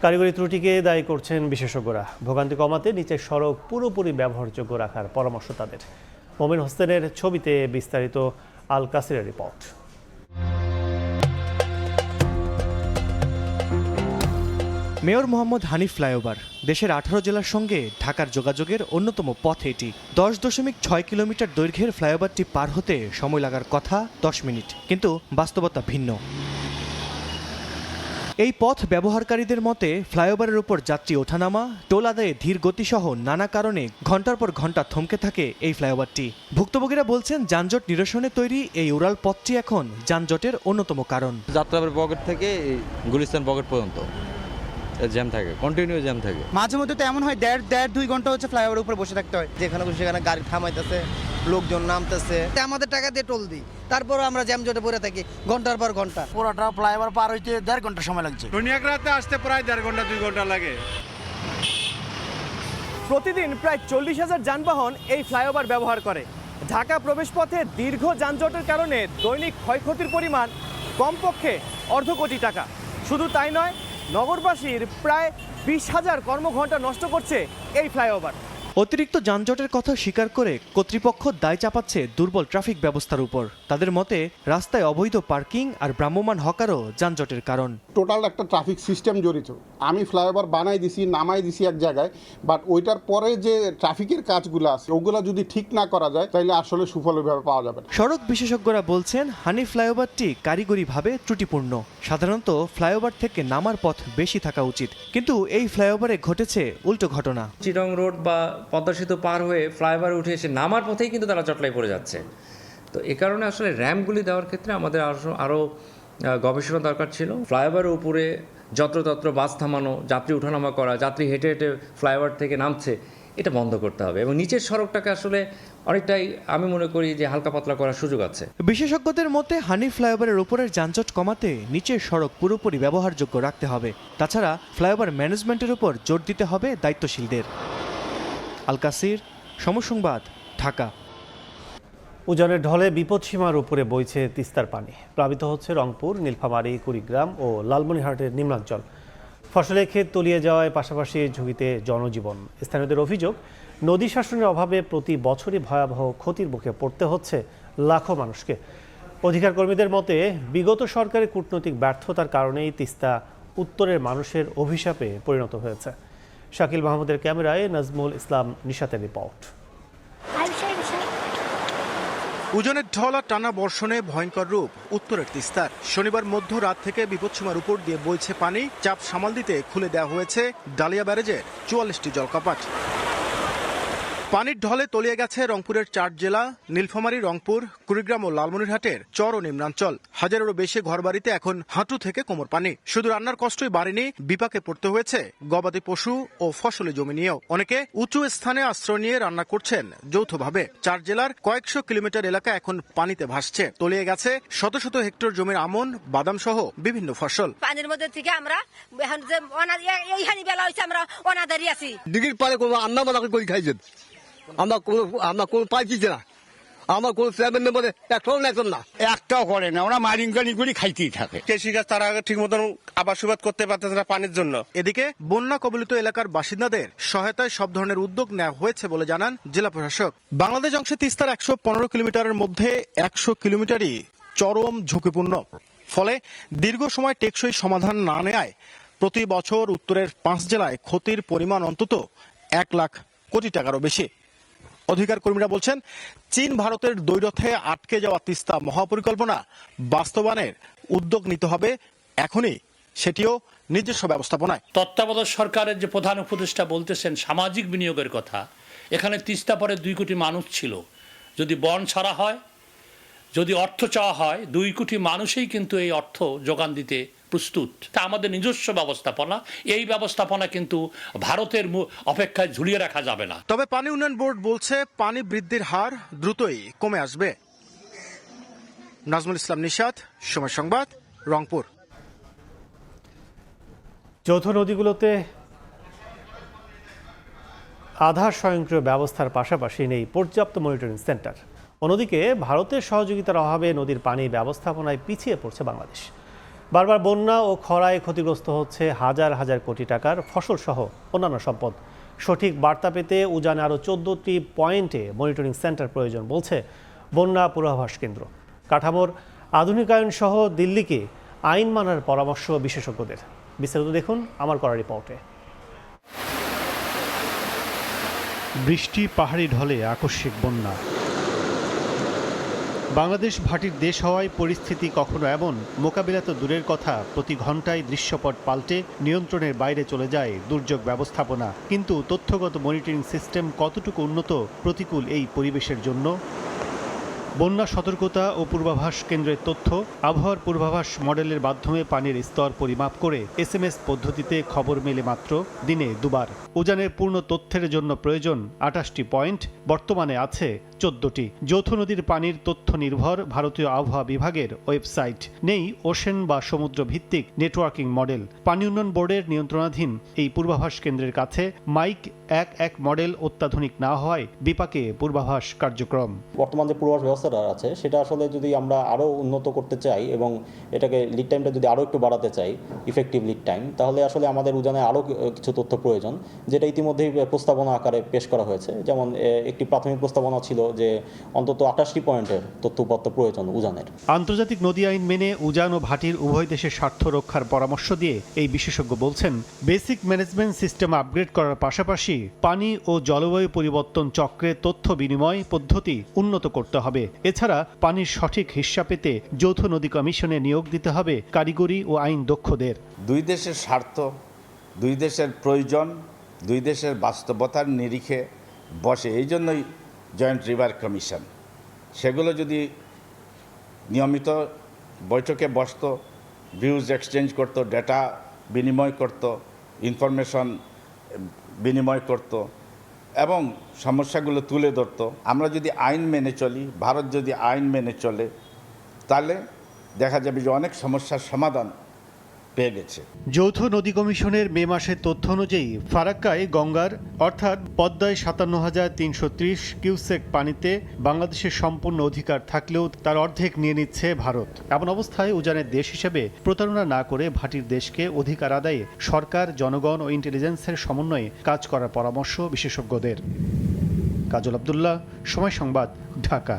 কারিগরি ত্রুটিকে দায়ী করছেন বিশেষজ্ঞরা। ভোগান্তি কমাতে নিচের সড়ক পুরোপুরি ব্যবহারযোগ্য রাখার পরামর্শ তাদের। মোমিন হোসেনের ছবিতে বিস্তারিত, আল কাসিরের রিপোর্ট। মেয়র মোহাম্মদ হানিফ ফ্লাইওভার দেশের 18 জেলার সঙ্গে ঢাকার যোগাযোগের অন্যতম পথ এটি। 10.6 কিলোমিটার দৈর্ঘ্যের ফ্লাইওভারটি পার হতে সময় লাগার কথা 10 মিনিট, কিন্তু বাস্তবতা ভিন্ন। এই পথ ব্যবহারকারীদের মতে ফ্লাইওভারের উপর যাত্রী ওঠানামা, টোল আদায়ে ধীর গতিসহ নানা কারণে ঘন্টার পর ঘন্টা থমকে থাকে এই ফ্লাইওভারটি। ভুক্তভোগীরা বলছেন যানজট নিরসনে তৈরি এই উড়াল পথটি এখন যানজটের অন্যতম কারণ। যাত্রাবাড়ি পকেট থেকে গুলিস্তান পকেট পর্যন্ত জ্যাম থাকে, কন্টিনিউ জ্যাম থাকে। মাঝে মধ্যে তো এমন হয় দেড় 2 ঘন্টা হচ্ছে ফ্লাইওভারের উপরে বসে থাকতে হয়, যেখানে সেখানে গাড়ি থামাইতেছে, লোকজন নামতেছে, আমাদের টাকা দিয়ে টোল দিই, তারপরও আমরা জ্যাম জটে পড়ে থাকি ঘন্টার পর ঘন্টা। পুরোটা ফ্লাইওভার পার হইতে 1.5 ঘন্টা সময় লাগছে। রাতে আসতে প্রায় 1.5 ঘন্টা 2 ঘন্টা লাগে। প্রতিদিন প্রায় 40,000 যানবাহন এই ফ্লাইওভার ব্যবহার করে। ঢাকা প্রবেশপথে দীর্ঘ যানজটের কারণে দৈনিক ক্ষয়ক্ষতির পরিমাণ কমপক্ষে অর্ধ কোটি টাকা। শুধু তাই নয়, নগরবাসীর প্রায় 20,000 কর্মঘণ্টা নষ্ট করছে এই ফ্লাইওভার। অতিরিক্ত যানজটের কথা স্বীকার করে কর্তৃপক্ষ দায় চাপাচ্ছে দুর্বল ট্রাফিক ব্যবস্থার উপর। তাদের মতে রাস্তায় অবৈধ পার্কিং আর ভ্রাম্যমাণ হকারও যানজটের কারণ। টোটাল একটা ট্রাফিক সিস্টেম জড়িত। আমি ফ্লাইওভার বানাই দিছি, নামাই দিছি এক জায়গায়, বাট ওইটার পরে যে ট্রাফিকের কাজগুলো আছে ওগুলো যদি ঠিক না করা যায় তাহলে আসলে সুফলভাবে পাওয়া যাবে না। সড়ক বিশেষজ্ঞরা বলছেন হানিফ ফ্লাইওভারটি কারিগরিভাবে ত্রুটিপূর্ণ। সাধারণত ফ্লাইওভার থেকে নামার পথ বেশি থাকা উচিত, কিন্তু এই ফ্লাইওভারে ঘটেছে উল্টো ঘটনা। চিটং রোড বা পদ্মা সেতু পার হয়ে ফ্লাইওভার উঠে এসে নামার পথেই কিন্তু তারা চটলাই পড়ে যাচ্ছে। তো এ কারণে আসলে র্যাম্পগুলি দেওয়ার ক্ষেত্রে আমাদের আরও গবেষণা দরকার ছিল। ফ্লাইওভারের উপরে যত্রতত্র বাস থামানো, যাত্রী ওঠানামা করা, যাত্রী হেঁটে হেঁটে ফ্লাইওভার থেকে নামছে, এটা বন্ধ করতে হবে এবং নিচের সড়কটাকে আসলে অনেকটাই আমি মনে করি যে হালকা পাতলা করার সুযোগ আছে। বিশেষজ্ঞদের মতে হানিফ ফ্লাইওভারের উপরের যানজট কমাতে নিচের সড়ক পুরোপুরি ব্যবহারযোগ্য রাখতে হবে। তাছাড়া ফ্লাইওভার ম্যানেজমেন্টের উপর জোর দিতে হবে দায়িত্বশীলদের। আল কাসির, সময় সংবাদ, ঢাকা। উজানের ঢলে বিপদসীমার উপরে বইছে তিস্তার পানি। প্লাবিত হচ্ছে রংপুর, নীলফামারী, কুড়িগ্রাম ও লালমনিরহাটের নিম্নাঞ্চল। ফসলের ক্ষেত তলিয়ে যাওয়ায় পাশাপাশি ঝুঁকিতে জনজীবন। স্থানীয়দের অভিযোগ, নদী শাসনের অভাবে প্রতি বছরই ভয়াবহ ক্ষতির মুখে পড়তে হচ্ছে লাখো মানুষকে। অধিকার কর্মীদের মতে বিগত সরকারের কূটনৈতিক ব্যর্থতার কারণেই তিস্তা উত্তরের মানুষের অভিশাপে পরিণত হয়েছে। শাকিল মাহমুদের ক্যামেরায় নাজমুল ইসলাম নিশাতের রিপোর্ট। উজানের ঢল আর টানা বর্ষণে ভয়ঙ্কর রূপ উত্তরের তিস্তার। শনিবার মধ্যরাত থেকে বিপদসীমার উপর দিয়ে বইছে পানি। চাপ সামাল দিতে খুলে দেওয়া হয়েছে ডালিয়া ব্যারেজের 44টি জলকাপাট। পানির ঢলে তলিয়ে গেছে রংপুরের 4 জেলা, নীলফামারী, রংপুর, কুড়িগ্রাম ও লালমনিরহাটের চর ও নিম্নাঞ্চল। হাজারেরও বেশি ঘরবাড়িতে এখন হাঁটু থেকে কোমর পানি। শুধু রান্নার কষ্টই বাড়েনি, বিপাকে পড়তে হয়েছে গবাদি পশু ও ফসলি জমি নিয়েও। অনেকে উঁচু স্থানে আশ্রয় নিয়ে রান্না করছেন যৌথভাবে। 4 জেলার কয়েকশো কিলোমিটার এলাকা এখন পানিতে ভাসছে। তলিয়ে গেছে শত শত হেক্টর জমির আমন, বাদাম সহ বিভিন্ন ফসল। পানির মধ্যে থেকে আমরা এইখানে বেলা হয়েছে, আমরা অনাদারি আছি। দিঘির পারে কোনো আন্না মানা করে খাইছেন, আমরা কোনো পাইছি না। আমার কোনো চেয়ারম্যান মেম্বারে একজন না, একটাও করে না। ওরা মারিঙ্গানি করে খাইতেই থাকে। কৃষিকাজ তারা ঠিক মতন আবাদ সুবাদ করতে পারতেছে না পানির জন্য। এদিকে বন্যা কবলিত এলাকার বাসিন্দাদের সহায়তায় সব ধরনের উদ্যোগ নেওয়া হয়েছে বলে জানান জেলা প্রশাসক। বাংলাদেশ অংশে তিস্তার 115 কিলোমিটারের মধ্যে 100 কিলোমিটারই চরম ঝুঁকিপূর্ণ। ফলে দীর্ঘ সময় টেকসই সমাধান না নেয় প্রতি বছর উত্তরের 5 জেলায় ক্ষতির পরিমাণ অন্তত 1 লাখ কোটি টাকারও বেশি। অধিকার কর্মীরা বলছেন, চীন ভারতের দ্বৈরথে আটকে যাওয়া তিস্তা মহাপরিকল্পনা বাস্তবায়নের উদ্যোগ নিতে হবে এখনই, সেটিও নিজস্ব ব্যবস্থাপনায়। তত্ত্বাবধায়ক সরকারের যে প্রধান উপদেষ্টা বলতেছেন সামাজিক বিনিয়োগের কথা, এখানে তিস্তা পরে 2 কোটি মানুষ ছিল। যদি বন ছাড়া হয়, যদি অর্থ চাওয়া হয়, 2 কোটি মানুষই কিন্তু এই অর্থ যোগান দিতে প্রস্তুত। তা আমাদের নিজস্ব ব্যবস্থাপনা, এই ব্যবস্থাপনা কিন্তু ভারতের অপেক্ষায় ঝুলিয়ে রাখা যাবে না। তবে পানি উন্নয়ন বোর্ড বলছে পানি বৃদ্ধির হার দ্রুতই কমে আসবে। নাজমুল ইসলাম নিশাত, সময় সংবাদ, রংপুর। যৌথ নদীগুলোতে আধার স্বয়ংক্রিয় ব্যবস্থার পাশাপাশি নেই পর্যাপ্ত মনিটরিং সেন্টার। অন্যদিকে ভারতের সহযোগিতার অভাবে নদীর পানি ব্যবস্থাপনায় পিছিয়ে পড়ছে বাংলাদেশ। বারবার বন্যা ও খরায় ক্ষতিগ্রস্ত হচ্ছে হাজার হাজার কোটি টাকার ফসলসহ অন্যান্য সম্পদ। সঠিক বার্তা পেতে উজানে আরও 14টি পয়েন্টে মনিটরিং সেন্টার প্রয়োজন বলছে বন্যা পূর্বাভাস কেন্দ্র। কাঠামোর আধুনিকায়ন সহ দিল্লিকে আইন মানার পরামর্শ বিশেষজ্ঞদের। বিস্তারিত দেখুন আমার করা রিপোর্টে। বৃষ্টি, পাহাড়ি ঢলে আকস্মিক বন্যা। বাংলাদেশ ভাটির দেশ হওয়ায় পরিস্থিতি কখনো এমন, মোকাবিলা তো দূরের কথা, প্রতি ঘন্টায় দৃশ্যপট পাল্টে নিয়ন্ত্রণের বাইরে চলে যায় দুর্যোগ ব্যবস্থাপনা। কিন্তু তথ্যগত মনিটরিং সিস্টেম কতটুকু উন্নত প্রতিকূল এই পরিবেশের জন্য? বন্যা সতর্কতা ও পূর্বাভাস কেন্দ্রের তথ্য, আবহাওয়ার পূর্বাভাস মডেলের মাধ্যমে পানির স্তর পরিমাপ করে SMS পদ্ধতিতে খবর মেলে মাত্র দিনে দুবার। উজানের পূর্ণ তথ্যের জন্য প্রয়োজন 28টি পয়েন্ট, বর্তমানে আছে 14টি। যৌথ নদীর পানির তথ্য নির্ভর ভারতীয় আবহাওয়া বিভাগের ওয়েবসাইট, নেই ওশেন বা সমুদ্র ভিত্তিক নেটওয়ার্কিং মডেল। পানি উন্নয়ন বোর্ডের নিয়ন্ত্রণাধীন এই পূর্বাভাস কেন্দ্রের কাছে মাইক 1 মডেল অত্যাধুনিক না হওয়ায় বিপাকে পূর্বাভাস কার্যক্রম। বর্তমান যে পূর্বাভাস ব্যবস্থাটা আছে সেটা আসলে যদি আমরা আরও উন্নত করতে চাই এবং এটাকে লিড টাইমটা যদি আরও একটু বাড়াতে চাই, ইফেক্টিভ লিড টাইম, তাহলে আসলে আমাদের উজানে আরও কিছু তথ্য প্রয়োজন, যেটা ইতিমধ্যেই প্রস্তাবনা আকারে পেশ করা হয়েছে। যেমন একটি প্রাথমিক প্রস্তাবনা ছিল যে অন্তত 28টি পয়েন্টের তথ্যপত্র প্রয়োজন উজানের। আন্তর্জাতিক নদী আইন মেনে উজান ও ভাটির উভয় দেশের স্বার্থ রক্ষার পরামর্শ দিয়ে এই বিশেষজ্ঞ বলছেন, বেসিক ম্যানেজমেন্ট সিস্টেম আপগ্রেড করার পাশাপাশি পানি ও জলবায়ু পরিবর্তন চক্রে তথ্য বিনিময় পদ্ধতি উন্নত করতে হবে। এছাড়া পানির সঠিক হিস্যা পেতে যৌথ নদী কমিশনে নিয়োগ দিতে হবে কারিগরি ও আইন দক্ষদের। দুই দেশের স্বার্থ, দুই দেশের প্রয়োজন, দুই দেশের বাস্তবতার নিরিখে বসে, এই জন্যই জয়েন্ট রিভার কমিশন। সেগুলো যদি নিয়মিত বৈঠকে বসত, ভিউজ এক্সচেঞ্জ করত, ডেটা বিনিময় করত, ইনফরমেশন বিনিময় করত এবং সমস্যাগুলো তুলে ধরত। আমরা যদি আইন মেনে চলি, ভারত যদি আইন মেনে চলে, তাহলে দেখা যাবে যে অনেক সমস্যার সমাধান পেয়ে গেছে। যৌথ নদী কমিশনের মে মাসের তথ্য অনুযায়ী ফারাক্কায় গঙ্গার অর্থাৎ পদ্মায় 57,330 কিউসেক পানিতে বাংলাদেশের সম্পূর্ণ অধিকার থাকলেও তার অর্ধেক নিয়ে নিচ্ছে ভারত। এমন অবস্থায় উজানের দেশ হিসেবে প্রতারণা না করে ভাটির দেশকে অধিকার আদায়ে সরকার, জনগণ ও ইন্টেলিজেন্সের সমন্বয়ে কাজ করার পরামর্শ বিশেষজ্ঞদের। কাজল আব্দুল্লাহ, সময় সংবাদ, ঢাকা।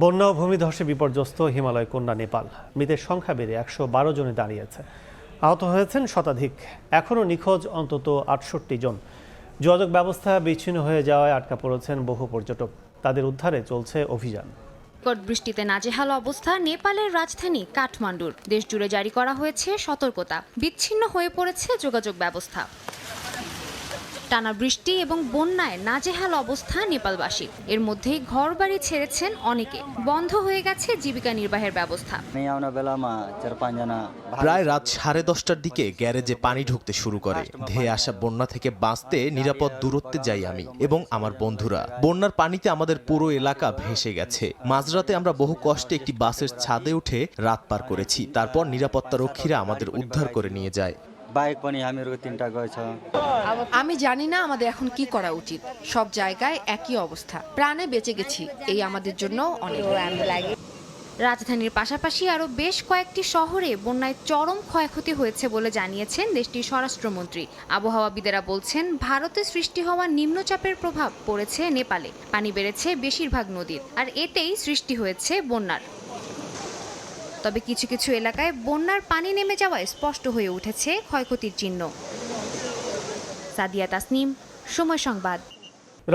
বন্যা ও ভূমিধসে বিপর্যস্ত হিমালয় কন্যা নেপাল। মৃতের সংখ্যা বেড়ে 112 জনে দাঁড়িয়েছে। আহত হয়েছেন শতাধিক। এখনও নিখোঁজ অন্তত 68 জন। যোগাযোগ ব্যবস্থা বিচ্ছিন্ন হয়ে যাওয়ায় আটকা পড়েছেন বহু পর্যটক। তাদের উদ্ধারে চলছে অভিযান। বৃষ্টিতে নাজেহাল অবস্থা নেপালের রাজধানী কাঠমান্ডুর। দেশ জুড়ে জারি করা হয়েছে সতর্কতা। বিচ্ছিন্ন হয়ে পড়েছে যোগাযোগ ব্যবস্থা। টানা বৃষ্টি এবং বন্যায় নাজেহাল অবস্থা নেপালবাসীর। এর মধ্যেই ঘরবাড়ি ছেড়েছেন অনেকে। বন্ধ হয়ে গেছে জীবিকা নির্বাহের ব্যবস্থা। প্রায় রাত 10:30টার দিকে গ্যারেজে পানি ঢুকতে শুরু করে। ধেয়ে আসা বন্যা থেকে বাঁচতে নিরাপদ দূরত্বে যাই আমি এবং আমার বন্ধুরা। বন্যার পানিতে আমাদের পুরো এলাকা ভেসে গেছে। মাঝরাতে আমরা বহু কষ্টে একটি বাসের ছাদে উঠে রাত পার করেছি। তারপর নিরাপত্তা রক্ষীরা আমাদের উদ্ধার করে নিয়ে যায়। আমি জানি না আমাদের এখন কি করা উচিত। সব জায়গায় একই অবস্থা। প্রাণে বেঁচে গেছি, এই আমাদের জন্য অনেক। রাজধানীর পাশাপাশি আরও বেশ কয়েকটি শহরে বন্যায় চরম ক্ষয়ক্ষতি হয়েছে বলে জানিয়েছেন দেশটির স্বরাষ্ট্রমন্ত্রী। আবহাওয়াবিদেরা বলছেন, ভারতে সৃষ্টি হওয়া নিম্নচাপের প্রভাব পড়েছে নেপালে। পানি বেড়েছে বেশিরভাগ নদীর, আর এতেই সৃষ্টি হয়েছে বন্যার। তবে কিছু কিছু এলাকায় বন্যার পানি নেমে যাওয়ায় স্পষ্ট হয়ে উঠেছে ক্ষয়ক্ষতির চিহ্ন। সাদিয়া তাসনিম, সময় সংবাদ।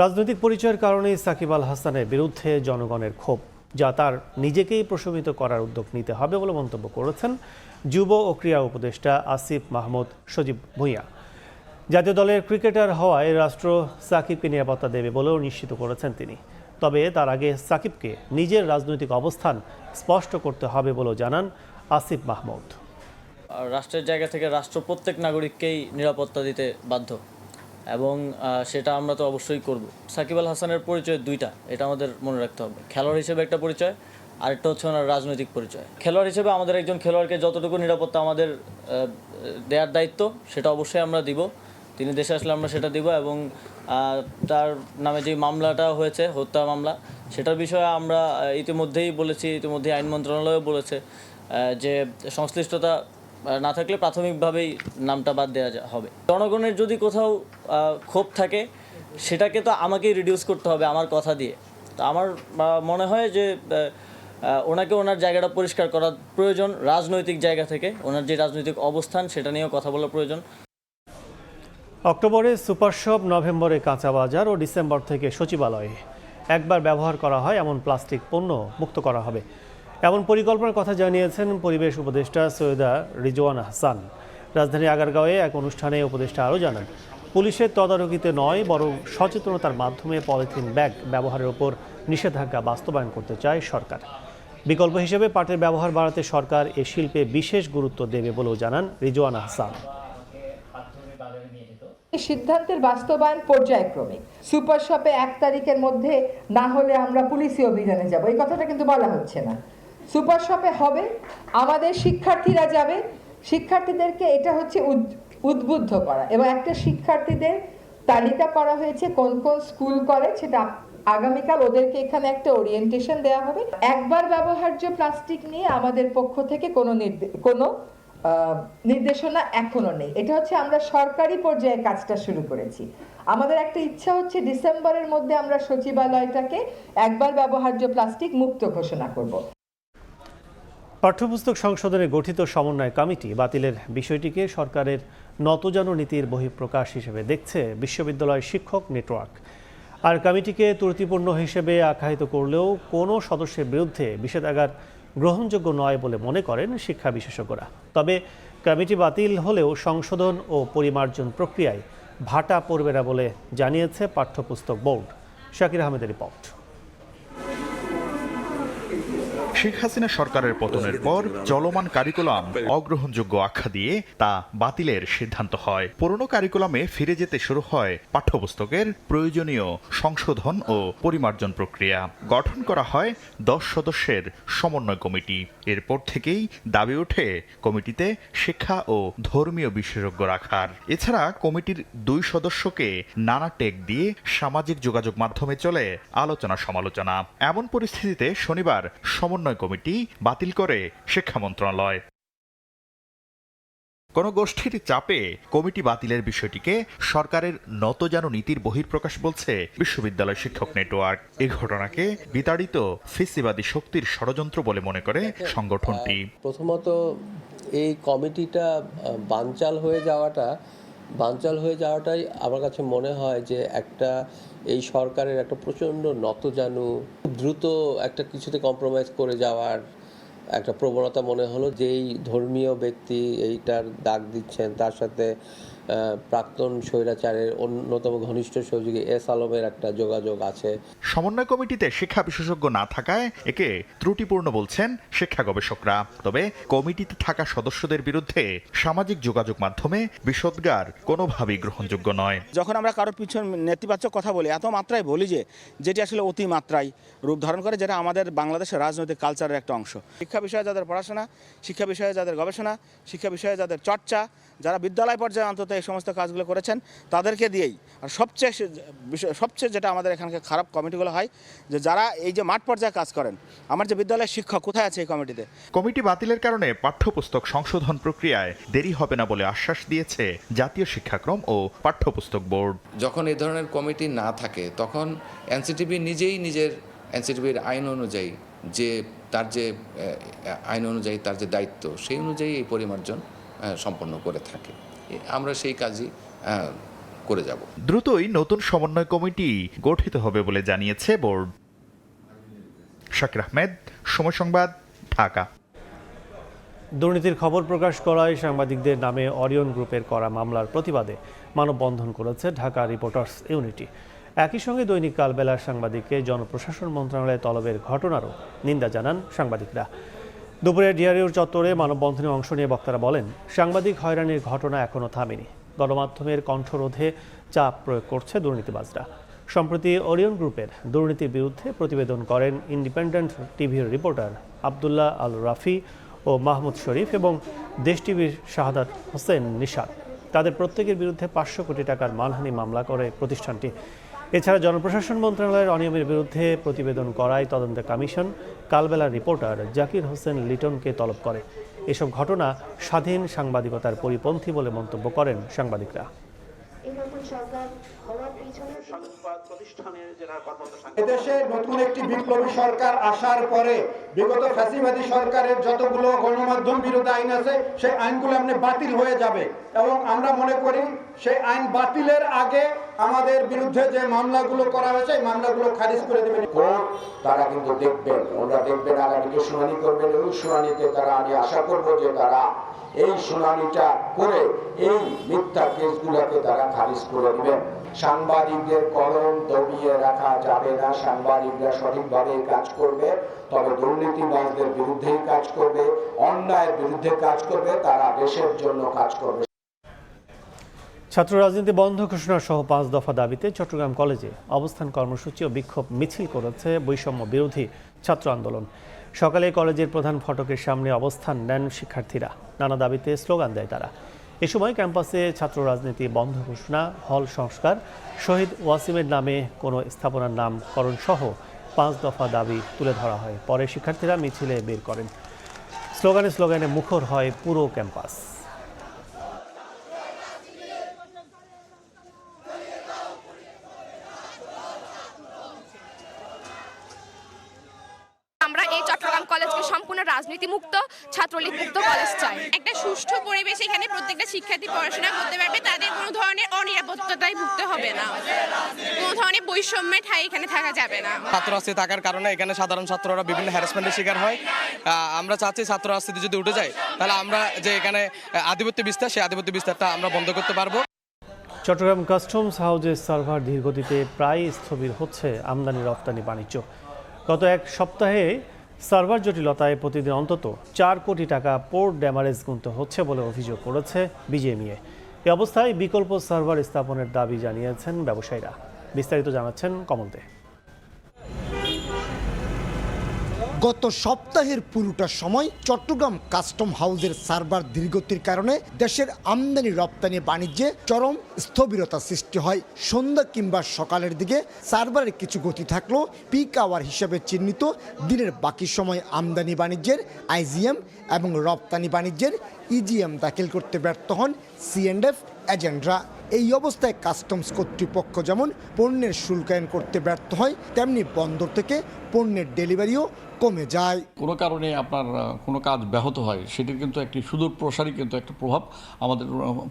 রাজনৈতিক পরিচয়ের কারণেই সাকিব আল হাসানের বিরুদ্ধে জনগণের ক্ষোভ, যা তার নিজেকেই প্রশমিত করার উদ্যোগ নিতে হবে বলে মন্তব্য করেছেন যুব ও ক্রীড়া উপদেষ্টা আসিফ মাহমুদ সজীব ভুঁইয়া। জাতীয় দলের ক্রিকেটার হওয়ায় রাষ্ট্র সাকিবকে নিরাপত্তা দেবে বলেও নিশ্চিত করেছেন তিনি। তবে তার আগে সাকিবকে নিজের রাজনৈতিক অবস্থান স্পষ্ট করতে হবে বলেও জানান আসিফ মাহমুদ। রাষ্ট্রের জায়গা থেকে রাষ্ট্র প্রত্যেক নাগরিককেই নিরাপত্তা দিতে বাধ্য, এবং সেটা আমরা তো অবশ্যই করব। সাকিব আল হাসানের পরিচয় দুইটা, এটা আমাদের মনে রাখতে হবে। খেলোয়াড় হিসেবে একটা পরিচয়, আরেকটা হচ্ছে ওনার রাজনৈতিক পরিচয়। খেলোয়াড় হিসেবে আমাদের একজন খেলোয়াড়কে যতটুকু নিরাপত্তা আমাদের দেওয়ার দায়িত্ব, সেটা অবশ্যই আমরা দিব। তিনি দেশে আসলে আমরা সেটা দিব, এবং তার নামে যে মামলাটা হয়েছে, হত্যা মামলা, সেটার বিষয়ে আমরা ইতিমধ্যেই বলেছি, ইতিমধ্যেই আইন মন্ত্রণালয়ও বলেছে যে সংশ্লিষ্টতা না থাকলে প্রাথমিকভাবেই নামটা বাদ দেওয়া হবে। জনগণের যদি কোথাও ক্ষোভ থাকে, সেটাকে তো আমাকেই রিডিউস করতে হবে আমার কথা দিয়ে। তো আমার মনে হয় যে ওনাকে ওনার জায়গাটা পরিষ্কার করা প্রয়োজন, রাজনৈতিক জায়গা থেকে ওনার যে রাজনৈতিক অবস্থান সেটা নিয়েও কথা বলা প্রয়োজন। অক্টোবরে সুপার শপ, নভেম্বরে কাঁচা বাজার ও ডিসেম্বর থেকে সচিবালয়ে একবার ব্যবহার করা হয় এমন প্লাস্টিক পণ্য মুক্ত করা হবে এমন পরিকল্পনার কথা জানিয়েছেন পরিবেশ উপদেষ্টা সৈয়দা রিজওয়ানা হাসান। রাজধানীর আগারগাঁওয়ে এক অনুষ্ঠানে উপদেষ্টা আরও জানান, পুলিশের তদারকিতে নয় বরং সচেতনতার মাধ্যমে পলিথিন ব্যাগ ব্যবহারের ওপর নিষেধাজ্ঞা বাস্তবায়ন করতে চায় সরকার। বিকল্প হিসেবে পাটের ব্যবহার বাড়াতে সরকার এ শিল্পে বিশেষ গুরুত্ব দেবে বলেও জানান রিজওয়ানা হাসান। সিদ্ধান্তের বাস্তবায়ন পর্যায়ক্রমে, সুপার শপে 1 তারিখের মধ্যে না হলে আমরা পুলিশি অভিযানে যাব, এই কথাটা কিন্তু বলা হচ্ছে না। সুপার শপে হবে, আমাদের শিক্ষার্থীরা যাবে, শিক্ষার্থীদেরকে এটা হচ্ছে উদ্বুদ্ধ করা, এবং একটা শিক্ষার্থীদের তালিকা করা হয়েছে কোন কোন স্কুল করে, সেটা আগামীকাল ওদেরকে এখানে একটা ওরিয়েন্টেশন দেওয়া হবে। একবার ব্যবহার্য প্লাস্টিক নিয়ে আমাদের পক্ষ থেকে কোনো নির্দেশনা এখনো নেই। এটা হচ্ছে আমরা সরকারি পর্যায়ে কাজটা শুরু করেছি। আমাদের একটা ইচ্ছা হচ্ছে ডিসেম্বরের মধ্যে আমরা সচিবালয়টাকে একবার ব্যবহার্য প্লাস্টিক মুক্ত ঘোষণা করব। পাঠ্যপুস্তক সংশোধনে গঠিত সমন্বয় কমিটি বাতিলের বিষয়টিকে সরকারের নতজানু নীতির বহিঃপ্রকাশ হিসেবে দেখছে বিশ্ববিদ্যালয় শিক্ষক নেটওয়ার্ক। আর কমিটিকে ত্রুটিপূর্ণ হিসেবে আখ্যায়িত করলেও কোনো সদস্যের বিরুদ্ধে নিষেধাজ্ঞা গ্রহণযোগ্য নয় বলে মনে করেন শিক্ষা বিশেষজ্ঞরা। তবে কমিটি বাতিল হলেও সংশোধন ও পরিমার্জন প্রক্রিয়ায় ভাটা পড়বে না বলে জানিয়েছে পাঠ্যপুস্তক বোর্ড। শাকির আহমেদের রিপোর্ট। শেখ হাসিনা সরকারের পতনের পর চলমান কারিকুলাম অগ্রহণযোগ্য আখ্যা দিয়ে তা বাতিলের সিদ্ধান্ত হয়। পুরনো কারিকুলামে ফিরে যেতে শুরু হয় পাঠ্যপুস্তকের প্রয়োজনীয় সংশোধন ও পরিমার্জন প্রক্রিয়া। গঠন করা হয় 10 সদস্যের সমন্বয় কমিটি। এরপর থেকেই দাবি ওঠে কমিটিতে শিক্ষা ও ধর্মীয় বিশেষজ্ঞ রাখার। এছাড়া কমিটির 2 সদস্যকে নানা টেক দিয়ে সামাজিক যোগাযোগ মাধ্যমে চলে আলোচনা সমালোচনা। এমন পরিস্থিতিতে শনিবার সমন্বয় কমিটি বাতিল করে শিক্ষা মন্ত্রণালয়। কোন গোষ্ঠীর চাপে কমিটি বাতিলের বিষয়টিকে সরকারের নতজানু নীতির বহিঃপ্রকাশ বলছে বিশ্ববিদ্যালয় শিক্ষক নেটওয়ার্ক। এই ঘটনাকে বিতাড়িত ফেসিবাদী শক্তির ষড়যন্ত্র বলে মনে করে সংগঠনটি। প্রথমত এই কমিটিটা বানচাল হয়ে যাওয়াটাই আমার কাছে মনে হয় যে একটা এই সরকারের একটা প্রচণ্ড নতজানু, দ্রুত একটা কিছুতে কম্প্রোমাইজ করে যাওয়ার একটা প্রবণতা মনে হলো। যেই ধর্মীয় ব্যক্তি এইটার দাগ দিচ্ছেন তার সাথে প্রাক্তন স্বৈরাচারের অন্যতম ঘনিষ্ঠ সহযোগী এস আলমের একটা যোগাযোগ আছে। সমন্বয় কমিটিতে শিক্ষা বিশেষজ্ঞ না থাকায় একে ত্রুটিপূর্ণ বলছেন শিক্ষা গবেষকরা। তবে কমিটিতে থাকা সদস্যদের বিরুদ্ধে সামাজিক যোগাযোগ মাধ্যমে বিষোদ্গার কোনোভাবেই গ্রহণযোগ্য নয়। যখন আমরা কারোর পিছনে নেতিবাচক কথা বলি, এত মাত্রায় বলি যেটি আসলে অতিমাত্রায় রূপ ধারণ করে, যেটা আমাদের বাংলাদেশের রাজনৈতিক কালচারের একটা অংশ। শিক্ষা বিষয়ে যাদের পড়াশোনা, শিক্ষা বিষয়ে যাদের গবেষণা, শিক্ষা বিষয়ে যাদের চর্চা, যারা বিদ্যালয় পর্যায়ে অন্তত এই সমস্ত কাজগুলো করেছেন তাদেরকে দিয়েই। আর সবচেয়ে যেটা আমাদের এখানকার খারাপ কমিটিগুলো হয় যে যারা এই যে মাঠ পর্যায়ে কাজ করেন, আমার যে বিদ্যালয়ের শিক্ষক কোথায় আছে এই কমিটিতে। কমিটি বাতিলের কারণে পাঠ্যপুস্তক সংশোধন প্রক্রিয়ায় দেরি হবে না বলে আশ্বাস দিয়েছে জাতীয় শিক্ষাক্রম ও পাঠ্যপুস্তক বোর্ড। যখন এই ধরনের কমিটি না থাকে তখন এনসিটিবি নিজেই নিজের এনসিটিবির আইন অনুযায়ী তার যে দায়িত্ব সেই অনুযায়ী এই পরিমার্জন সম্পন্ন করে থাকে। আমরা সেই কাজই করে যাব। দ্রুতই নতুন সমন্বয় কমিটি গঠিত হবে বলে জানিয়েছে বোর্ড। শাকির আহমেদ, সময় সংবাদ, ঢাকা। দুর্নীতির খবর প্রকাশ করায় সাংবাদিকদের নামে অরিয়ন গ্রুপের করা মামলার প্রতিবাদে মানববন্ধন করেছে ঢাকা রিপোর্টার্স ইউনিটি। একই সঙ্গে দৈনিক কালবেলার সাংবাদিককে জনপ্রশাসন মন্ত্রণালয়ে তলবের ঘটনারও নিন্দা জানান সাংবাদিকরা। দুপুরে ডিআরইউর চত্বরে মানববন্ধনে অংশ নিয়ে বক্তারা বলেন, সাংবাদিক হয়রানির ঘটনা এখনও থামেনি। গণমাধ্যমের কণ্ঠরোধে চাপ প্রয়োগ করছে দুর্নীতিবাজরা। সম্প্রতি ওরিয়ন গ্রুপের দুর্নীতির বিরুদ্ধে প্রতিবেদন করেন ইন্ডিপেন্ডেন্ট টিভির রিপোর্টার আবদুল্লাহ আল রাফি ও মাহমুদ শরীফ এবং দেশ টিভির শাহাদাত হোসেন নিশাদ। তাদের প্রত্যেকের বিরুদ্ধে 500 কোটি টাকার মানহানি মামলা করে প্রতিষ্ঠানটি। এছাড়া জনপ্রশাসন মন্ত্রণালয়ের অনিয়মের বিরুদ্ধে প্রতিবেদন করায় তদন্ত কমিশন কালবেলার রিপোর্টার জাকির হোসেন লিটনকে তলব করে। এসব ঘটনা স্বাধীন সাংবাদিকতার পরিপন্থী বলে মন্তব্য করেন সাংবাদিকরা। এদেশে নতুন একটি বিপ্লবী সরকার আসার পরে বিগত ফ্যাসিবাদী সরকারের যতগুলো গণমাধ্যম বিরোধী আইন আছে সেই আইনগুলো এমনি বাতিল হয়ে যাবে এবং আমরা মনে করি সেই আইন বাতিলের আগে আমাদের বিরুদ্ধে যে মামলাগুলো করা হয়েছে এই মামলাগুলো খারিজ করে দেবেন কোর্ট। তারা কিন্তু দেখবেন, ওরা দেখবেন আগামীতে শুনানি করবেন, ওই শুনানিতে তারা আমি আশা করব যে তারা এই শুনানিটা করে এই মিথ্যা কেসগুলোকে তারা খারিজ করে দিবেন। সাংবাদিকদের কলম দমিয়ে রাখা যাবে না, সাংবাদিকরা সঠিকভাবে কাজ করবে, তবে দুর্নীতিবাজদের বিরুদ্ধেই কাজ করবে, অন্যায়ের বিরুদ্ধে কাজ করবে, তারা দেশের জন্য কাজ করবে। ছাত্র রাজনীতি বন্ধ ঘোষণা সহ 5 দফা দাবিতে চট্টগ্রাম কলেজে অবস্থান কর্মসূচি ও বিক্ষোভ মিছিল করেছে বৈষম্য বিরোধী ছাত্র আন্দোলন। সকালে কলেজের প্রধান ফটকের সামনে অবস্থান নেন শিক্ষার্থীরা। নানা দাবিতে স্লোগান দেয় তারা। এ সময় ক্যাম্পাসে ছাত্র রাজনীতি বন্ধ ঘোষণা, হল সংস্কার, শহীদ ওয়াসিমের নামে কোনো স্থাপনার নামকরণ সহ 5 দফা দাবি তুলে ধরা হয়। পরে শিক্ষার্থীরা মিছিলে বের করেন। স্লোগানে মুখর হয় পুরো ক্যাম্পাস। আমরা এই চট্টগ্রাম কলেজকে সম্পূর্ণ রাজনীতি মুক্ত, ছাত্রলীগ মুক্ত কলেজ চাই। একটা সুষ্ঠু পরিবেশ এখানে প্রত্যেকটা শিক্ষার্থী পড়াশোনা করতে পারবে, তাদের কোনো ধরনের অনিরাপত্তায় ভুগতে হবে না, কোনো ধরনের বৈষম্যের ঠাঁই এখানে থাকা যাবে না। ছাত্র রাজনীতি থাকার কারণে এখানে সাধারণ ছাত্ররা বিভিন্ন হ্যারাসমেন্টের শিকার হয়। আমরা চাচ্ছি ছাত্র রাজনীতি যদি উঠে যায় তাহলে আমরা যে এখানে আধিপত্য বিস্তার, সেই আধিপত্য বিস্তারটা আমরা বন্ধ করতে পারবো। চট্টগ্রাম কাস্টমস হাউজের সার্ভার ধীরগতিতে প্রায় স্থবির হচ্ছে আমদানি রপ্তানি বাণিজ্য। গত এক সপ্তাহে সার্ভার জটিলতায় প্রতিদিন অন্তত 4 কোটি টাকা পোর্ট ড্যামারেজ গুনতে হচ্ছে বলে অভিযোগ করেছে বিজিএমইএ। এই অবস্থায় বিকল্প সার্ভার স্থাপনের দাবি জানিয়েছেন ব্যবসায়ীরা। বিস্তারিত জানাচ্ছেন কমল দে। গত সপ্তাহের পুরোটা সময় চট্টগ্রাম কাস্টম হাউসের সার্ভার ধীরগতির কারণে দেশের আমদানি রপ্তানি বাণিজ্যে চরম স্থবিরতা সৃষ্টি হয়। সন্ধ্যা কিংবা সকালের দিকে সার্ভারের কিছু গতি থাকলেও পিক আওয়ার হিসেবে চিহ্নিত দিনের বাকি সময় আমদানি বাণিজ্যের আইজিএম এবং রপ্তানি বাণিজ্যের ইজিএম দাখিল করতে ব্যর্থ হন সিএন্ডএফ এজেন্টরা। এই অবস্থায় কাস্টমস কর্তৃপক্ষ যেমন পণ্যের শুল্কায়ন করতে ব্যর্থ হয়, তেমনি বন্দর থেকে পণ্যের ডেলিভারিও কমে যায়। কোনো কারণে আপনার কোনো কাজ ব্যাহত হয়, সেটির কিন্তু একটি সুদূর প্রসারী কিন্তু একটা প্রভাব আমাদের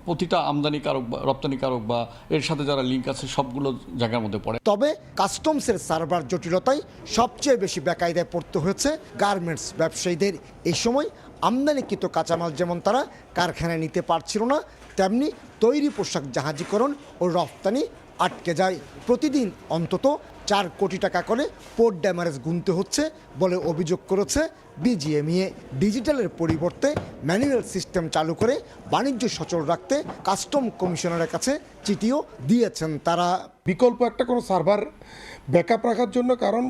প্রতিটা আমদানিকারক বা রপ্তানিকারক বা এর সাথে যারা লিঙ্ক আছে সবগুলো জায়গার মধ্যে পড়ে। তবে কাস্টমসের সার্ভার জটিলতায় সবচেয়ে বেশি বেকায়দায় পড়তে হয়েছে গার্মেন্টস ব্যবসায়ীদের। এই সময় আমদানিকৃত কাঁচামাল যেমন তারা কারখানায় নিতে পারছিল না, তেমনি তৈরি পোশাক জাহাজীকরণ ও রপ্তানি আটকে যায়। প্রতিদিন অন্তত 4 কোটি টাকা করে পোর্ট ড্যামারেজ গুনতে হচ্ছে বলে অভিযোগ করেছে বিজিএমইএ। ডিজিটালের পরিবর্তে ম্যানুয়াল সিস্টেম চালু করে বাণিজ্য সচল রাখতে কাস্টম কমিশনারের কাছে চিঠিও দিয়েছেন তারা। বিকল্প একটা কোনো সার্ভার ব্যাকআপ রাখার জন্য, কারণ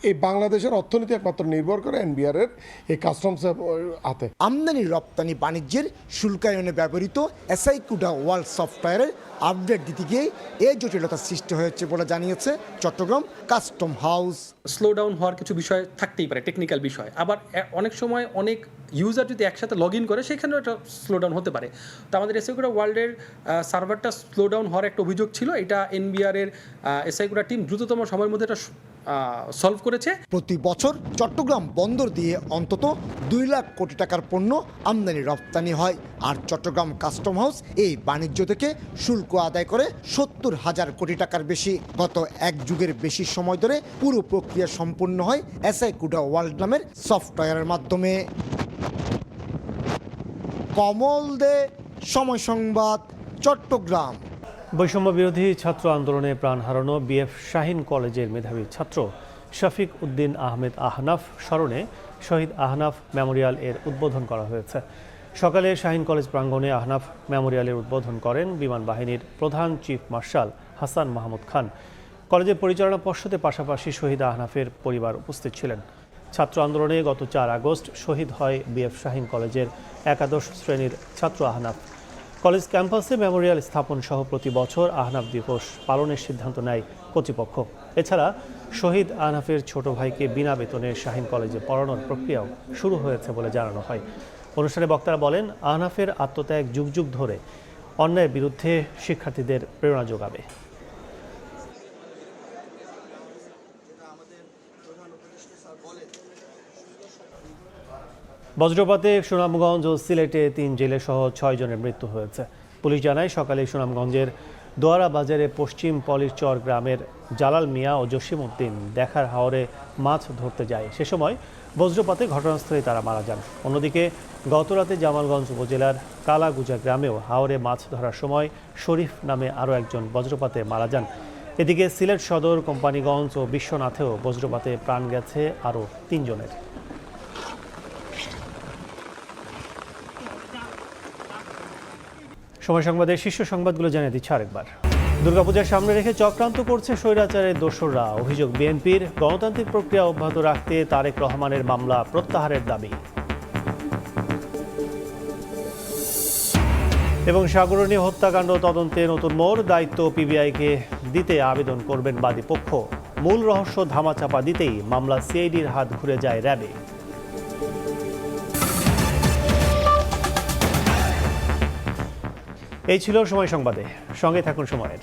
এই বাংলাদেশের অর্থনীতি একমাত্র নির্ভর করে এনবিআর-এর এই কাস্টমস হাতে। আমদানি রপ্তানি বাণিজ্যের শুল্কায়নে ব্যবহৃত এসআইকুডা ওয়ার্ল্ড সফটওয়্যারের আপডেট দিতে গিয়ে এই জটিলতার সৃষ্টি হয়েছে বলে জানিয়েছে Chittagong custom house. Slow down হওয়ার কিছু বিষয় থাকতেই পারে, টেকনিক্যাল বিষয়। আবার অনেক সময় অনেক ইউজার যদি একসাথে লগ ইন করে সেখানেও একটা স্লো ডাউন হতে পারে। তো আমাদের এসআইকুডা ওয়ার্ল্ডের সার্ভারটা স্লো ডাউন হওয়ার একটা অভিযোগ ছিল। এটা এনবিআর-এর এসআইকুডা টিম দ্রুততম সময়ের মধ্যে এটা সলভ করেছে। প্রতি বছর চট্টগ্রাম বন্দর দিয়ে অন্তত 2 লাখ কোটি টাকার পণ্য আমদানি রপ্তানি হয়, আর চট্টগ্রাম কাস্টম হাউস এই বাণিজ্য থেকে শুল্ক আদায় করে 70,000 কোটি টাকার বেশি। গত 1 যুগের বেশি সময় ধরে পুরো প্রক্রিয়া সম্পূর্ণ হয় এসআইকুডা ওয়ার্ল্ড নামের সফটওয়্যারের মাধ্যমে। কমল দে, সময় সংবাদ, চট্টগ্রাম। বৈষম্য বিরোধী ছাত্র আন্দোলনে প্রাণ হারানো বিএফ শাহীন কলেজের মেধাবী ছাত্র শফিক উদ্দিন আহমেদ আহনাফ স্মরণে শহীদ আহনাফ মেমোরিয়াল এর উদ্বোধন করা হয়েছে। সকালে শাহীন কলেজ প্রাঙ্গণে আহনাফ মেমোরিয়ালের উদ্বোধন করেন বিমান বাহিনীর প্রধান চিফ মার্শাল হাসান মাহমুদ খান। কলেজের পরিচালনা পর্ষদের পাশাপাশি শহীদ আহনাফের পরিবার উপস্থিত ছিলেন। ছাত্র আন্দোলনে গত 4 আগস্ট শহীদ হয় বিএফ শাহীন কলেজের একাদশ শ্রেণীর ছাত্র আহনাফ। কলেজ ক্যাম্পাসে মেমোরিয়াল স্থাপন সহ প্রতি বছর আহনাফ দিবস পালনের সিদ্ধান্ত নেয় কর্তৃপক্ষ। এছাড়া শহীদ আহনাফের ছোট ভাইকে বিনা বেতনে শাহীন কলেজে পড়ানোর প্রক্রিয়াও শুরু হয়েছে বলে জানানো হয়। অনুষ্ঠানে বক্তারা বলেন, আহনাফের আত্মত্যাগ যুগ যুগ ধরে অন্যায়ের বিরুদ্ধে শিক্ষার্থীদের প্রেরণা যোগাবে। বজ্রপাতে সুনামগঞ্জ ও সিলেটে 3 জেলে সহ 6 জনের মৃত্যু হয়েছে। পুলিশ জানায় সকালে সুনামগঞ্জের দোয়ারা বাজারে পশ্চিম পলিরচর গ্রামের জালাল মিয়া ও জসিম উদ্দিন দেখার হাওরে মাছ ধরতে যায়। সে সময় বজ্রপাতে ঘটনাস্থলে তারা মারা যান। অন্যদিকে গতরাতে জামালগঞ্জ উপজেলার কালাগুজা গ্রামেও হাওরে মাছ ধরার সময় শরীফ নামে আরও একজন বজ্রপাতে মারা যান। এদিকে সিলেট সদর, কোম্পানিগঞ্জ ও বিশ্বনাথেও বজ্রপাতে প্রাণ গেছে আরও 3 জনের। সময় সংবাদের শীর্ষ সংবাদগুলো জানিয়ে দিচ্ছে আরেকবার। দুর্গাপূজার সামনে রেখে চক্রান্ত করছে স্বৈরাচারের দোসররা। অভিযোগ বিএনপির। গণতান্ত্রিক প্রক্রিয়া অব্যাহত রাখতে তারেক রহমানের মামলা প্রত্যাহারের দাবি। এবং সাগরণী হত্যাকাণ্ড তদন্তে নতুন মোড়। দায়িত্ব পিবিআইকে দিতে আবেদন করবেন বাদী পক্ষ। মূল রহস্য ধামাচাপা দিতেই মামলা সিআইডির হাত ঘুরে যায় র্যাবে। এই ছিল সময় সংবাদে। সঙ্গে থাকুন সময়ের।